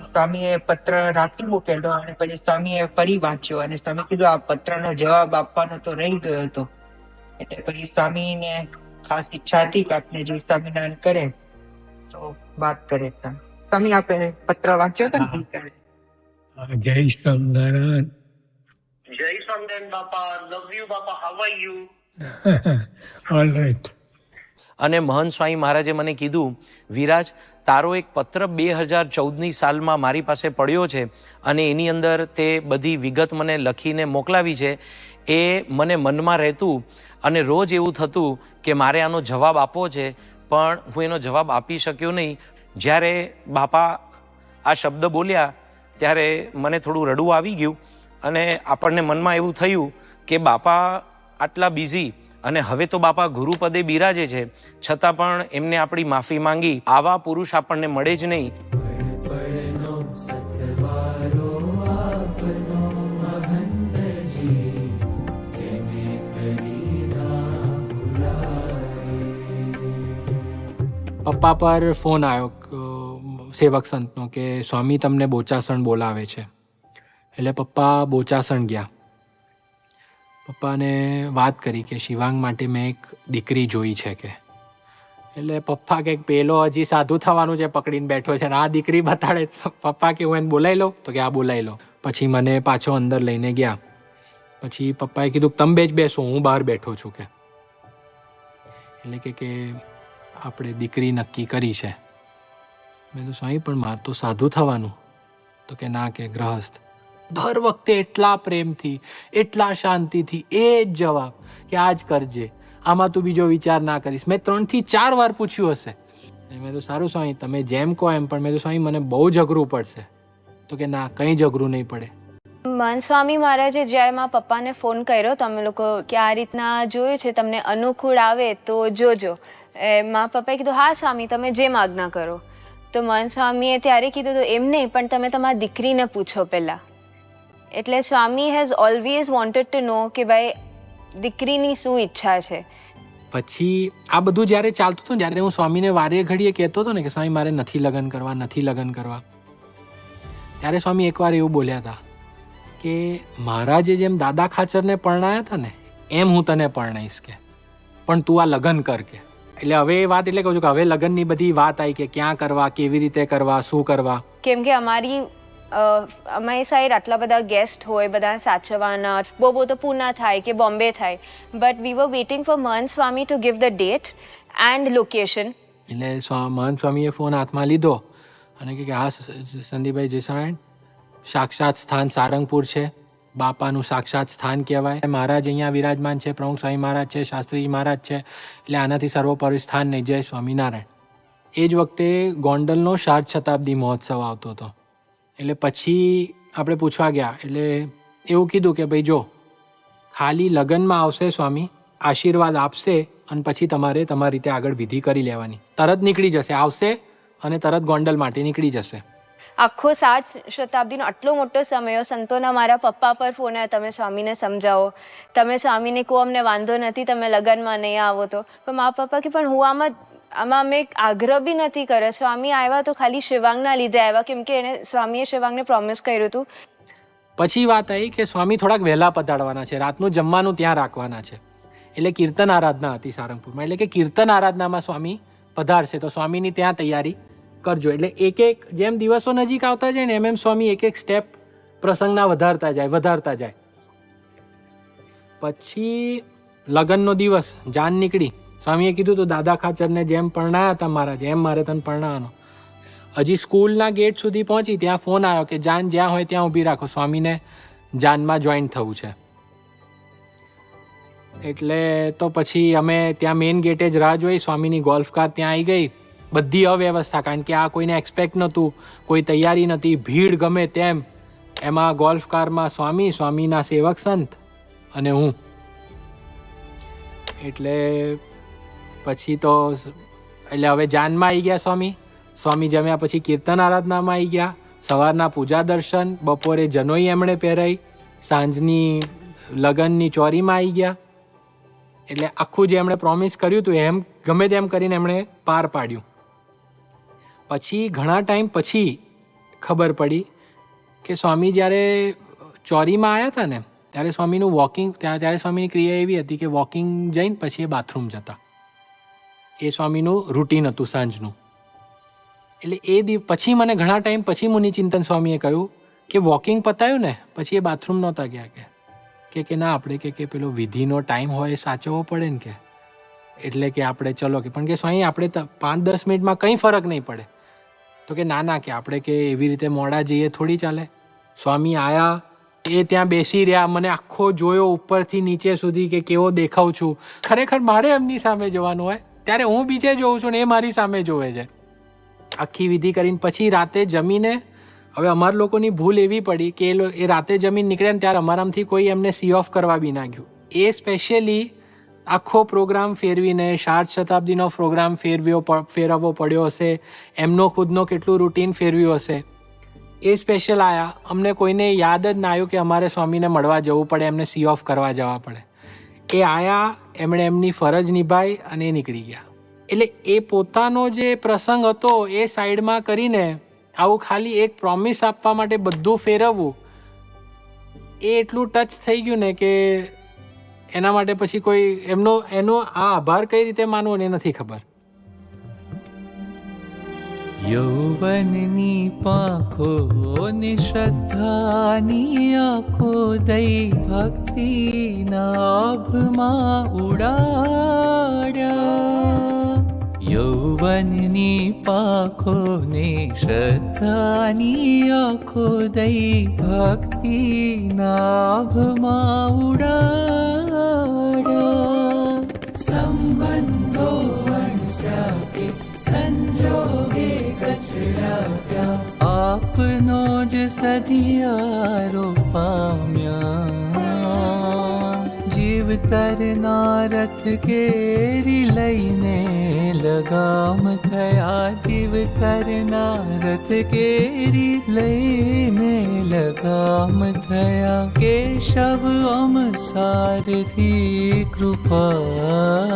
સ્વામીએ પત્ર રાખી મૂકેલો અને પછી સ્વામીએ ફરી વાંચ્યો અને સ્વામી કીધું આ પત્રનો જવાબ આપવાનો તો રહી ગયો હતો. એટલે પછી સ્વામીને ખાસ ઈચ્છા હતી કે આપને જો સ્વામિનારાયણ કરે તો વાત કરે. સ્વામી આપે પત્ર વાંચ્યો હતો ને? જય સ્વામિનારાયણ. જય સ્વામિનારાયણ બાપા. લવ યુ બાપા. How are you? All right. અને મહંત સ્વામી મહારાજે મને કીધું, વિરાજ, તારો એક પત્ર 2014ની સાલમાં મારી પાસે પડ્યો છે અને એની અંદર તે બધી વિગત મને લખીને મોકલાવી છે. એ મને મનમાં રહેતું અને રોજ એવું થતું કે મારે આનો જવાબ આપવો છે, પણ હું એનો જવાબ આપી શક્યો નહીં. જ્યારે બાપા આ શબ્દ બોલ્યા ત્યારે મને થોડું રડવું આવી ગયું અને આપણને મનમાં એવું થયું કે બાપા આટલા બિઝી અને હવે તો બાપા ગુરુપદે બિરાજે છે, છતાં પણ એમને આપણી માફી માંગી. આવા પુરુષ આપણને મળે જ નહીં. પપ્પા પર ફોન આવ્યો સેવક સંતનો કે સ્વામી તમને બોચાસણ બોલાવે છે. એટલે પપ્પા બોચાસણ ગયા. પપ્પાને વાત કરી કે શિવાંગ માટે મેં એક દીકરી જોઈ છે કે. એટલે પપ્પા કે પેલો હજી સાધુ થવાનું છે પકડીને બેઠો છે ને આ દીકરી બતાડે. પપ્પા કે હું એને બોલાવી લઉં? તો કે આ બોલાવી લો. પછી મને પાછો અંદર લઈને ગયા. પછી પપ્પાએ કીધું તમે જ બેસો, હું બહાર બેઠો છું કે. એટલે કે આપણે દીકરી નક્કી કરી છે. મેં તો સ્વામી પણ મારે તો સાધુ થવાનું. તો કે ના, કે ગ્રહસ્થ. દર વખતે એટલા પ્રેમથી, એટલા શાંતિથી એ જ જવાબ કે આ જ કરજે, આમાં તું બીજો વિચાર ના કરીશ. મેં 3 થી 4 વાર પૂછ્યું હશે. મેં તો સારું સ્વામી તમે જેમ કહો એમ, પણ મેં તો સ્વામી મને બહુ જઘરું પડશે. તો કે ના, કંઈ જઘરું નહીં પડે. મહંત સ્વામી મહારાજે જ્યારે મારા પપ્પાને ફોન કર્યો તમે લોકો કે આ રીતના જોયું છે, તમને અનુકૂળ આવે તો જોજો. મારા પપ્પાએ કીધું હા સ્વામી તમે જેમ આજ્ઞા કરો. તો મહંત સ્વામીએ ત્યારે કીધું તો એમ નહીં, પણ તમે તમારી દીકરીને પૂછો પહેલાં. એટલે સ્વામી હેઝ ઓલવેઝ વોન્ટેડ ટુ નો કે ભાઈ દીકરીની શું ઈચ્છા છે. પછી આ બધું જ્યારે ચાલતું હતું, જ્યારે હું સ્વામીને વારે ઘડીએ કહેતો હતો ને કે સ્વામી મારે નથી લગ્ન કરવા, નથી લગ્ન કરવા, ત્યારે સ્વામી એકવાર એવું બોલ્યા હતા કે મહારાજે જેમ દાદા ખાચરને પરણાયા હતા ને એમ હું તને પરણાઈશ કે, પણ તું આ લગ્ન કર કે. એટલે હવે એ વાત એટલે કહું છું કે હવે લગ્નની બધી વાત આવી કે ક્યાં કરવા, કેવી રીતે કરવા, શું કરવા. કેમ કે અમારી સાઈડ આટલા બધા ગેસ્ટ હોય, બધા સાચવવાના, બહુ તો પૂના થાય કે બોમ્બે થાય, but we were waiting for Mahant Swami to give the date and location. એટલે મહંત સ્વામીએ ફોન હાથમાં લીધો અને કે હા સંદીપભાઈ જયસારાયણ, સાક્ષાત સ્થાન સારંગપુર છે, બાપાનું સાક્ષાત સ્થાન કહેવાય. મહારાજ અહીંયા વિરાજમાન છે, પ્રમુખ સ્વામી મહારાજ છે, શાસ્ત્રીજી મહારાજ છે, એટલે આનાથી સર્વોપરી સ્થાન નહીં. જય સ્વામિનારાયણ. એ જ વખતે ગોંડલનો 4 શતાબ્દી મહોત્સવ આવતો હતો. એટલે પછી આપણે પૂછવા ગયા એટલે એવું કીધું કે ભાઈ જો ખાલી લગ્નમાં આવશે સ્વામી, આશીર્વાદ આપશે અને પછી તમારે તમારી રીતે આગળ વિધિ કરી લેવાની. તરત નીકળી જશે, આવશે અને તરત ગોંડલ માટે નીકળી જશે. આખો 7 શતાબ્દીનો આટલો મોટો સમય, સંતોના મારા પપ્પા પર ફોન આવ્યા તમે સ્વામીને સમજાવો, તમે સ્વામીને કહો અમને વાંધો નથી તમે લગ્નમાં નહીં આવો. તો પણ મારા પપ્પા કે પણ હું આમાં અમે આગ્રહ બી નથી કર્યો. સ્વામી આવ્યા તો ખાલી શિવાંગના લીધે આવ્યા, કેમ કે એને સ્વામીએ શિવાંગને પ્રોમિસ કર્યું હતું. પછી વાત આવી કે સ્વામી થોડાક વહેલા પધારવાના છે, રાતનું જમવાનું ત્યાં રાખવાના છે. એટલે કીર્તન આરાધના હતી સારંગપુરમાં, એટલે કે કીર્તન આરાધનામાં સ્વામી પધારશે તો સ્વામીની ત્યાં તૈયારી કરજો. એટલે એક જેમ દિવસો નજીક આવતા જાય ને એમ સ્વામી એક સ્ટેપ પ્રસંગના વધારતા જાય. પછી લગ્નનો દિવસ જાન નીકળી. સ્વામીએ કીધું તો દાદા ખાચરને જેમ પરણાયા હતા મહારાજ એમ મારે તને પરણાવવાનો. હજી સ્કૂલના ગેટ સુધી પહોંચી ત્યાં ફોન આવ્યો કે જાન જ્યાં હોય ત્યાં ઊભી રાખો, સ્વામીને જાનમાં જોઈન્ટ થવું છે. એટલે તો પછી અમે ત્યાં મેઇન ગેટે જ રાહ જોઈ. સ્વામીની ગોલ્ફ કાર ત્યાં આવી ગઈ. બધી અવ્યવસ્થા, કારણ કે આ કોઈને એક્સપેક્ટ નહોતું, કોઈ તૈયારી નથી, ભીડ ગમે તેમ. એમાં ગોલ્ફ કારમાં સ્વામી, સ્વામીના સેવક સંત અને હું. એટલે પછી તો એટલે હવે જાનમાં આવી ગયા સ્વામી. સ્વામી જમ્યા પછી કીર્તન આરાધનામાં આવી ગયા. સવારના પૂજા દર્શન, બપોરે જનોઈ એમણે પહેરાઈ, સાંજની લગ્નની ચોરીમાં આવી ગયા. એટલે આખું જે એમણે પ્રોમિસ કર્યું હતું એમ ગમે તેમ કરીને એમણે પાર પાડ્યું. પછી ઘણા ટાઈમ પછી ખબર પડી કે સ્વામી જ્યારે ચોરીમાં આવ્યા હતા ને ત્યારે સ્વામીનું વોકિંગ ત્યારે સ્વામીની ક્રિયા એવી હતી કે વોકિંગ જઈને પછી એ બાથરૂમ જતા. એ સ્વામીનું રૂટીન હતું સાંજનું. એટલે પછી મને ઘણા ટાઈમ પછી મુનિચિંતન સ્વામીએ કહ્યું કે વોકિંગ પતાયું ને પછી એ બાથરૂમ નહોતા ગયા કે ના આપણે કે પેલો વિધિનો ટાઈમ હોય એ સાચવવો પડે ને કે એટલે કે આપણે ચલો કે પણ કે સ્વામી આપણે 5-10 મિનિટમાં કંઈ ફરક નહીં પડે. તો કે ના કે આપણે કે એવી રીતે મોડા જઈએ થોડી ચાલે. સ્વામી આયા, એ ત્યાં બેસી રહ્યા, મને આખો જોયો ઉપરથી નીચે સુધી કે કેવો દેખાઉં છું. ખરેખર મારે એમની સામે જોવાનું હોય ત્યારે હું બીજે જોઉં છું ને એ મારી સામે જોવે છે. આખી વિધિ કરીને પછી રાતે જમીને, હવે અમારા લોકોની ભૂલ એવી પડી કે એ રાતે જમીન નીકળ્યા ને ત્યારે અમારામાંથી કોઈ એમને સી ઓફ કરવા બી ના ગયું. એ સ્પેશિયલી આખો પ્રોગ્રામ ફેરવીને શારદ શતાબ્દીનો પ્રોગ્રામ ફેરવવો પડ્યો હશે, એમનો ખુદનો કેટલું રૂટીન ફેરવ્યું હશે. એ સ્પેશિયલ આયા, અમને કોઈને યાદ જ ના આવ્યું કે અમારે સ્વામીને મળવા જવું પડે, એમને સી ઓફ કરવા જવા પડે. એ આયા, એમણે એમની ફરજ નિભાઈ અને એ નીકળી ગયા. એટલે એ પોતાનો જે પ્રસંગ હતો એ સાઈડમાં કરીને આવું ખાલી એક પ્રોમિસ આપવા માટે બધું ફેરવવું, એ એટલું ટચ થઈ ગયું ને કે એના માટે પછી કોઈ એનો આ આભાર કઈ રીતે માનવો એ નથી ખબર. યૌવનની પાંખો ને શ્રદ્ધાની આંખો દઈ ભક્તિના આભમાં ઉડાડ્યા. યૌવનની પાંખો ને શ્રદ્ધાની આંખો દઈ ભક્તિના આભમાં ઉડાડ્યા. સંબંધો વણસ્યા કે સંજોગે કચડાવ્યા, આપનો જ સધિયારો પામ્યા. જીવતરના રથ કેરી લઈને લગામ થયા, જીવતરના રથ કેરી લઈને લગામ થયા. કેશવ અમ સારથી કૃપાએ,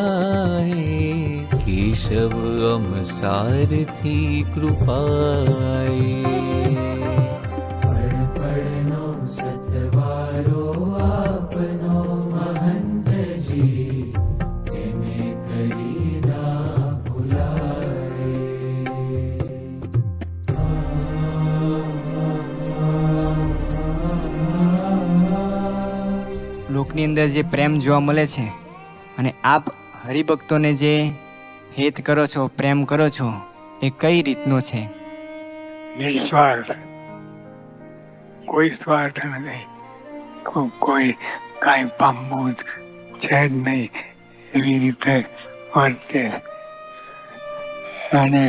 કેશવ અમ સારથી કૃપાએ. પડનો સતવારો આપનો મહંતજી, તેને કરી ના ભૂલાય. લોકની અંદર જે પ્રેમ જોવા મળે છે અને આપ હરિભક્તોને જે હેત કરો છો, પ્રેમ કરો છો, એ કઈ રીતનો છે? નિસ્વાર્થ, કોઈ સ્વાર્થ નથી, કોઈ કાંઈ પામવું છે જ નહીં એવી રીતે વર્તે. અને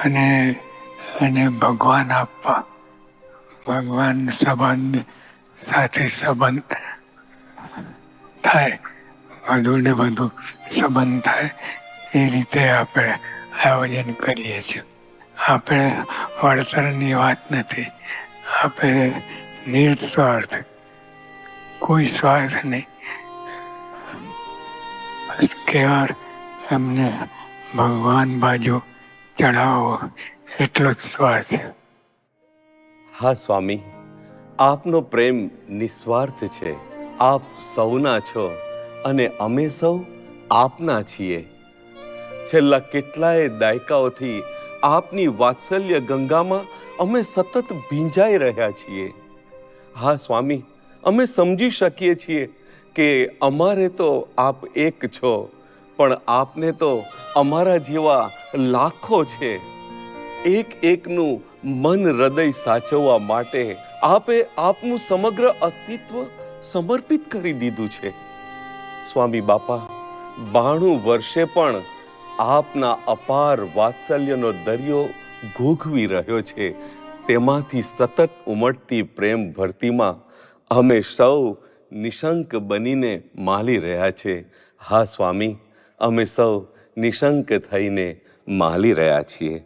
અને અને ભગવાન આપવા, ભગવાન સંબંધ સાથે સંબંધ થાય, વધુ ને વધુ સંબંધ થાય એ રીતે આપણે આયોજન કરીએ છીએ. આપણે વળતરની વાત નથી, આપણે નિસ્વાર્થ, કોઈ સ્વાર્થ નહીં, બસ કેવળ એમને ભગવાન બાજુ ચડાવો એટલો જ સ્વાર્થ. હા સ્વામી, આપનો પ્રેમ નિસ્વાર્થ છે. આપ સૌના છો અને અમે સૌ આપના છીએ. છેલ્લા કેટલાય દાયકાઓથી આપની વાત્સલ્ય ગંગામાં અમે સતત ભીંજાઈ રહ્યા છીએ. હા સ્વામી, અમે સમજી શકીએ છીએ કે અમારે તો આપ એક છો, પણ આપને તો અમારા જેવા લાખો છે. એક એકનું મન હૃદય સાચવવા માટે આપે આપનું સમગ્ર અસ્તિત્વ સમર્પિત કરી દીધું છે. સ્વામી બાપા, 92 વર્ષે પણ આપના અપાર વાત્સલ્યનો દરિયો ઘૂઘવી રહ્યો છે. તેમાંથી સતત ઉમટતી પ્રેમ ભરતીમાં અમે સૌ નિશંક બનીને માલી રહ્યા છે. હા સ્વામી, અમે સૌ નિશંક થઈને માલી રહ્યા છીએ.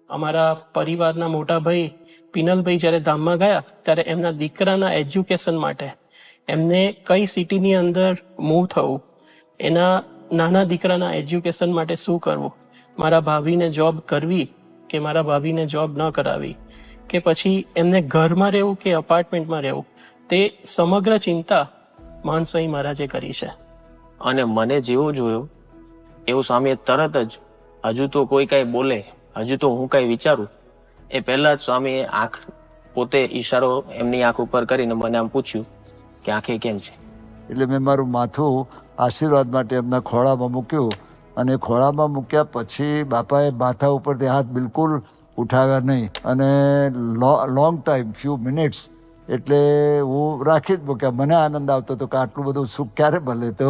અમારા પરિવારના મોટા ભાઈ પિનલભાઈ જ્યારે ધામમાં ગયા ત્યારે એમના દીકરાના એજ્યુકેશન માટે એમને કઈ સિટીની અંદર મૂવ થવું, એના નાના દીકરાના એજ્યુકેશન માટે શું કરવું, મારા ભાભીને જોબ કરવી કે મારા ભાભીને જોબ ન કરાવી, કે પછી એમને ઘરમાં રહેવું કે અપાર્ટમેન્ટમાં રહેવું, તે સમગ્ર ચિંતા મહંત સ્વામી મહારાજે કરી છે. અને મને જેવું જોયું એવું સ્વામીએ તરત જ, હજુ તો કોઈ કાંઈ બોલે, હજુ તો હું કાંઈ વિચારું, એ પહેલાં જ સ્વામીએ આંખ પોતે ઈશારો એમની આંખ ઉપર કરીને મને આમ પૂછ્યું કે આંખે કેમ છે. એટલે મેં મારું માથું આશીર્વાદ માટે એમના ખોળામાં મૂક્યું, અને ખોળામાં મૂક્યા પછી બાપાએ માથા ઉપરથી હાથ બિલકુલ ઉઠાવ્યા નહીં, અને લોંગ ટાઈમ, ફ્યુ મિનિટ્સ, એટલે હું રાખી જ મૂક્યા. મને આનંદ આવતો હતો કે આટલું બધું સુખ ક્યારે મળે. તો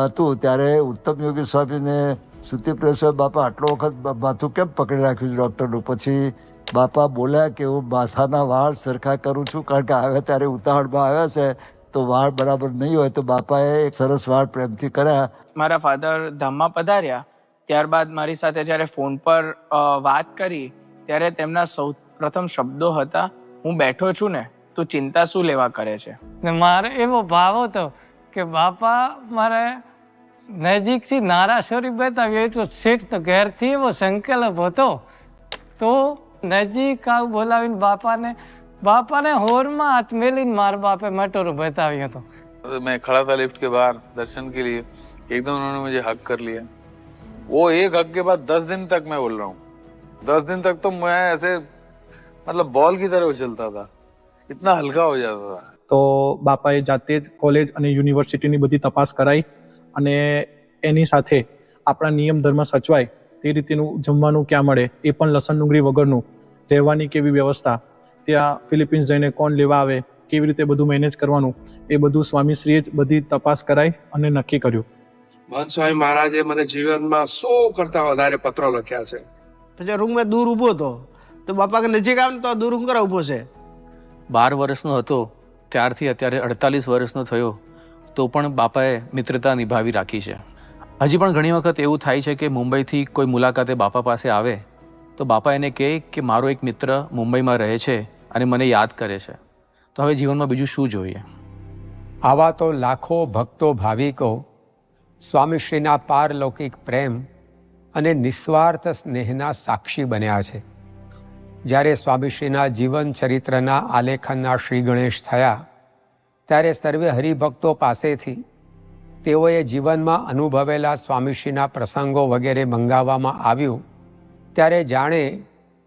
હતું ત્યારે ઉત્તમ યોગી સ્વામીને સુતીપ્રિય સ્વામી, બાપા આટલો વખત માથું કેમ પકડી રાખ્યું છે ડૉક્ટરનું? પછી બાપા બોલ્યા કે હું માથાના વાળ સરખા કરું છું, કારણ કે આવ્યા ત્યારે ઉતાવળમાં આવ્યા છે તો વાળ બરાબર નહીં હોય, તો બાપાએ એક સરસ વાળ પ્રેમથી કર્યા. મારા ફાધર ધામમાં પધાર્યા ત્યારબાદ મારી સાથે જ્યારે ફોન પર વાત કરી ત્યારે તેમના સૌ પ્રથમ શબ્દો હતા, હું બેઠો છું ને, તું ચિંતા શું લેવા કરે છે. મારે એવો ભાવ હતો કે બાપા મારે નજીકથી નારાશ્વરી બતાવી, એટલો શેઠ તો ઘેરથી એવો સંકલ્પ હતો, તો નજીક આવું બોલાવીને બાપાને હોરમાં હાથ મેલીને મારા બાપે મટોરું બતાવ્યું હતું. मैं खड़ा था लिफ्ट के बाहर दर्शन के लिए, एकदम उन्होंने मुझे हक कर लिया. वो एक हक के बाद 10 दिन तक मैं बोल रहा हूँ, 10 दिन तक तो मैं ऐसे मतलब बॉल की तरह उछलता था, इतना हल्का हो जाता था. તો બાપાએ જાતે જ કોલેજ અને યુનિવર્સિટીની બધી તપાસ કરાઈ, અને એની સાથે આપણા નિયમ ધર્મ સચવાય તે રીતેનું જમવાનું ક્યાં મળે, એ પણ લસણ ડુંગળી વગરનું, રહેવાની કેવી વ્યવસ્થા, ત્યાં ફિલિપિન્સ જઈને કોણ લેવા આવે, કેવી રીતે બધું મેનેજ કરવાનું, એ બધું સ્વામીશ્રીએ જ બધી તપાસ કરાઈ અને નક્કી કર્યું. મહંત સ્વામી મહારાજે મને જીવનમાં 100 કરતાં વધારે પત્રો લખ્યા છે. પછી રૂમમાં દૂર ઊભો હતો તો બાપા કે નજીક આવે તો દૂર હું કરવા ઊભો છે. 12 વર્ષનો હતો ત્યારથી અત્યારે 48 વર્ષનો થયો તો પણ બાપાએ મિત્રતા નિભાવી રાખી છે. હજી પણ ઘણી વખત એવું થાય છે કે મુંબઈથી કોઈ મુલાકાતે બાપા પાસે આવે તો બાપા એને કહે કે મારો એક મિત્ર મુંબઈમાં રહે છે અને મને યાદ કરે છે. તો હવે જીવનમાં બીજું શું જોઈએ? આવા તો લાખો ભક્તો ભાવિકો સ્વામીશ્રીના પારલૌકિક પ્રેમ અને નિસ્વાર્થ સ્નેહના સાક્ષી બન્યા છે. જ્યારે સ્વામીશ્રીના જીવન ચરિત્રના આલેખનના શ્રી ગણેશ થયા ત્યારે સર્વે હરિભક્તો પાસેથી તેઓએ જીવનમાં અનુભવેલા સ્વામીશ્રીના પ્રસંગો વગેરે મંગાવવામાં આવ્યું. ત્યારે જાણે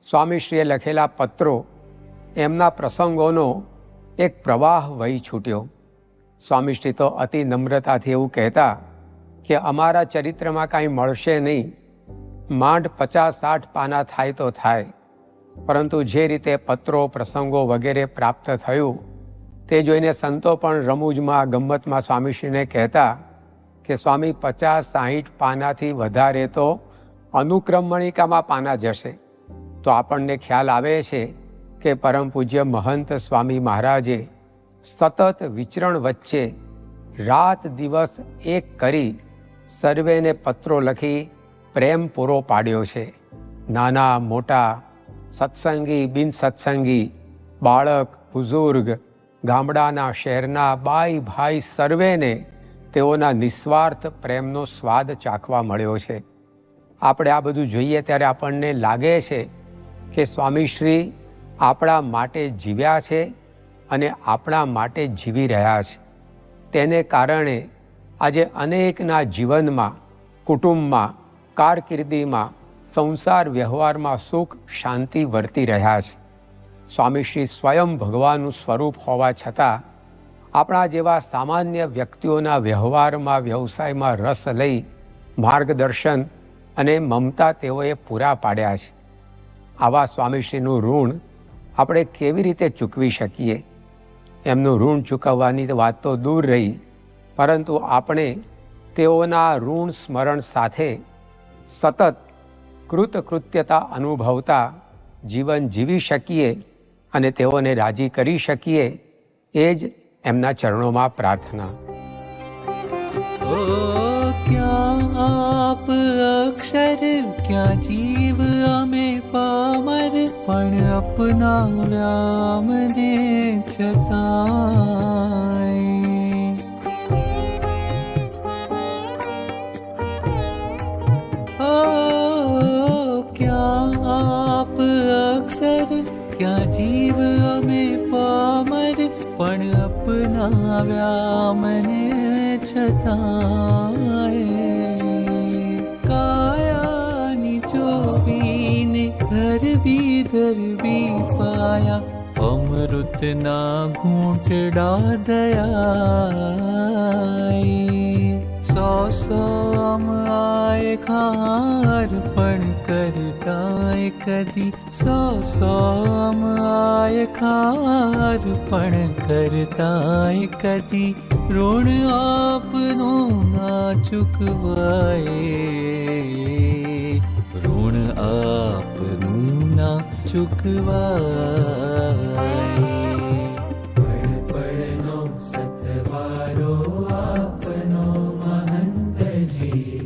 સ્વામીશ્રીએ લખેલા પત્રો, એમના પ્રસંગોનો એક પ્રવાહ વહી છૂટ્યો. સ્વામીશ્રી તો અતિ નમ્રતાથી એવું કહેતા કે અમારા ચરિત્રમાં કાંઈ મળશે નહીં, માંડ 50-60 પાના થાય તો થાય, પરંતુ જે રીતે પત્રો પ્રસંગો વગેરે પ્રાપ્ત થયું તે જોઈને સંતો પણ રમૂજમાં ગમ્મતમાં સ્વામીશ્રીને કહેતા કે સ્વામી 50-60 પાનાથી વધારે તો અનુક્રમણિકામાં પાના જશે. તો આપણને ખ્યાલ આવે છે કે પરમ પૂજ્ય મહંત સ્વામી મહારાજે સતત વિચરણ વચ્ચે રાત દિવસ એક કરી સર્વેને પત્રો લખી પ્રેમ પૂરો પાડ્યો છે. નાના મોટા, સત્સંગી બિન સત્સંગી, બાળક બુઝુર્ગ, ગામડાના શહેરના બાઈ ભાઈ સર્વેને તેઓના નિસ્વાર્થ પ્રેમનો સ્વાદ ચાખવા મળ્યો છે. આપણે આ બધું જોઈએ ત્યારે આપણને લાગે છે કે સ્વામીશ્રી આપણા માટે જીવ્યા છે અને આપણા માટે જીવી રહ્યા છે. તેને કારણે આજે અનેકના જીવનમાં, કુટુંબમાં, કારકિર્દીમાં, સંસાર વ્યવહારમાં સુખ શાંતિ વર્તી રહ્યા છે. સ્વામીશ્રી સ્વયં ભગવાનનું સ્વરૂપ હોવા છતાં આપણા જેવા સામાન્ય વ્યક્તિઓના વ્યવહારમાં, વ્યવસાયમાં રસ લઈ માર્ગદર્શન અને મમતા તેઓએ પૂરા પાડ્યા છે. આવા સ્વામીશ્રીનું ઋણ આપણે કેવી રીતે ચૂકવી શકીએ? એમનું ઋણ ચૂકવવાની વાત તો દૂર રહી, પરંતુ આપણે તેઓના ઋણ સ્મરણ સાથે સતત કૃતકૃત્યતા અનુભવતા જીવન જીવી શકીએ અને તેઓને રાજી કરી શકીએ, એ જ એમના ચરણોમાં પ્રાર્થના. क्या आप अक्षर क्या जीव अमे पामर पण अपनाव्या મને छतांय क्या आप अक्षर क्या जीव अमे पामर पण अपनाव्या મને છતાંય કાયાની ચોવીને ધરબી પાયા અમૃતના ઘૂંટડા દયાય સો આય ખાર પણ કરતાય કદી સો આય ખાર પણ કરતાય કદી ઋણ આપનું ના ચૂકવાય ઋણ આપનું ના ચૂકવાય પળ પળનો સથવારો આપનો મહંતજી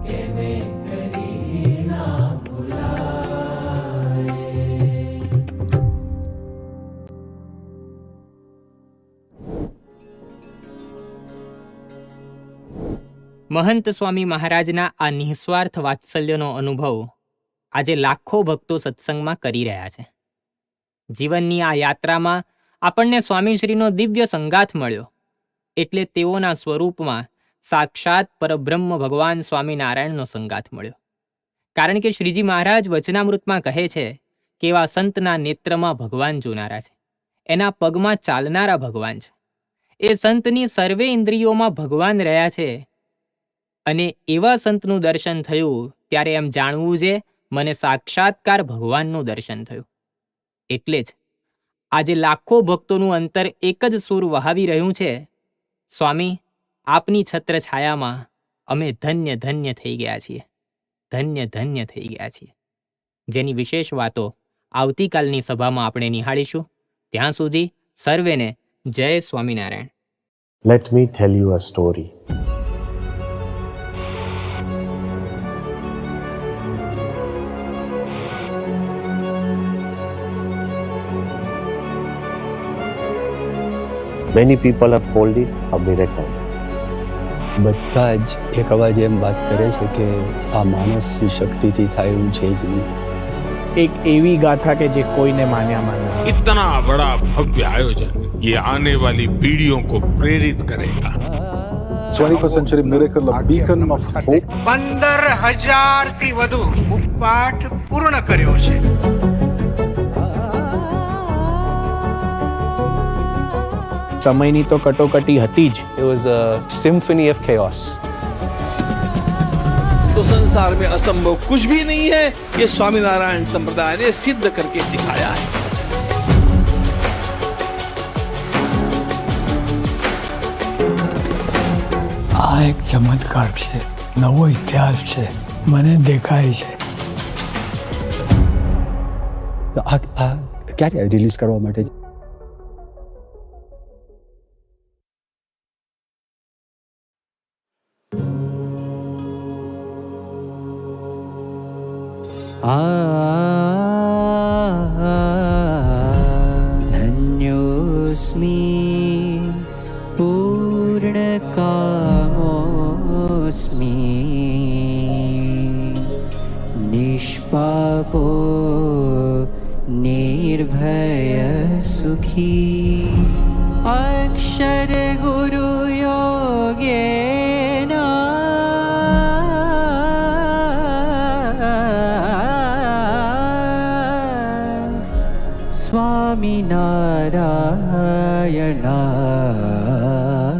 કેને કરી ના ભૂલાય. મહંત સ્વામી મહારાજના આ નિઃસ્વાર્થ વાત્સલ્યનો અનુભવ આજે લાખો ભક્તો સત્સંગમાં કરી રહ્યા છે. જીવનની આ યાત્રામાં આપણને સ્વામીશ્રીનો દિવ્ય સંગાથ મળ્યો એટલે તેઓના સ્વરૂપમાં સાક્ષાત પરબ્રહ્મ ભગવાન સ્વામિનારાયણનો સંગાથ મળ્યો. કારણ કે શ્રીજી મહારાજ વચનામૃતમાં કહે છે કે એવા સંતના નેત્રમાં ભગવાન જોનારા છે, એના પગમાં ચાલનારા ભગવાન છે. એ સંતની સર્વે ઇન્દ્રિયોમાં ભગવાન રહ્યા છે અને એવા સંતનું દર્શન થયું ત્યારે એમ જાણવું છે મને સાક્ષાત્કાર ભગવાનનું દર્શન થયું. એટલે જ આજે લાખો ભક્તોનું અંતર એક જ સૂર વહાવી રહ્યું છે, સ્વામી આપની છત્ર છાયામાં અમે ધન્ય ધન્ય થઈ ગયા છીએ, ધન્ય ધન્ય થઈ ગયા છીએ. જેની વિશેષ વાતો આવતીકાલની સભામાં આપણે નિહાળીશું. ત્યાં સુધી સર્વેને જય Swaminarayan. Let me tell you a story. Many people have called it a miracle. બધા જ એક અવાજ એમ વાત કરે છે કે આ માનસની શક્તિથી થાય એવું છે જ નહીં. एक एवी गाथा के जे कोई ने मान्या माना. इतना बड़ा भव्य आयोजन ये आने वाली पीढ़ियों को प्रेरित करेगा. 21st century miracle of beacon of hope. 15,000 થી વધુ ઉપપાઠ પૂર્ણ કર્યો છે. સમયની તો કટોકટી હતી જ. It was a symphony of chaos. तो संसार में असंभव कुछ भी नहीं है, ये स्वामीनारायण संप्रदाय ने सिद्ध करके दिखाया है. આ એક ચમત્કાર છે, નવો ઇતિહાસ છે, મને દેખાય છે. તો આ ક્યારે રિલીઝ કરવા માટે धन्योऽस्मि पूर्णकामोऽस्मि निष्पापो निर्भय सुखी अक्षर गुरु योगेन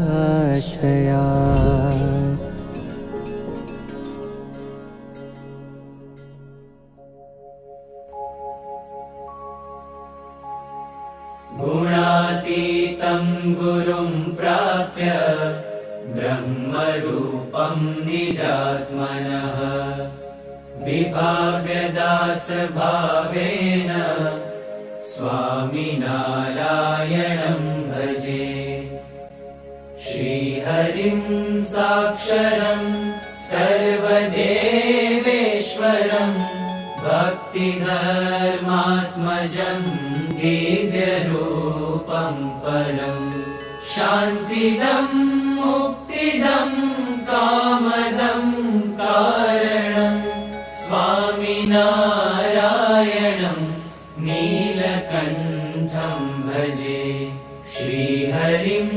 स्वामिनारायणाश्रया. गुणातीतं गुरुं प्राप्य ब्रह्मरूपं निजात्मनः विभाव्यदासभावेन स्वामिनारायणं भजे. श्रीहरिं साक्षरं सर्वदेवेश्वरं शक्तिधर्मात्मजं दिव्यरूपं परं शान्तिदं मुक्तिदं कामदं कारणं स्वामिनारायणं नीलकण्ठं भजे श्रीहरिम्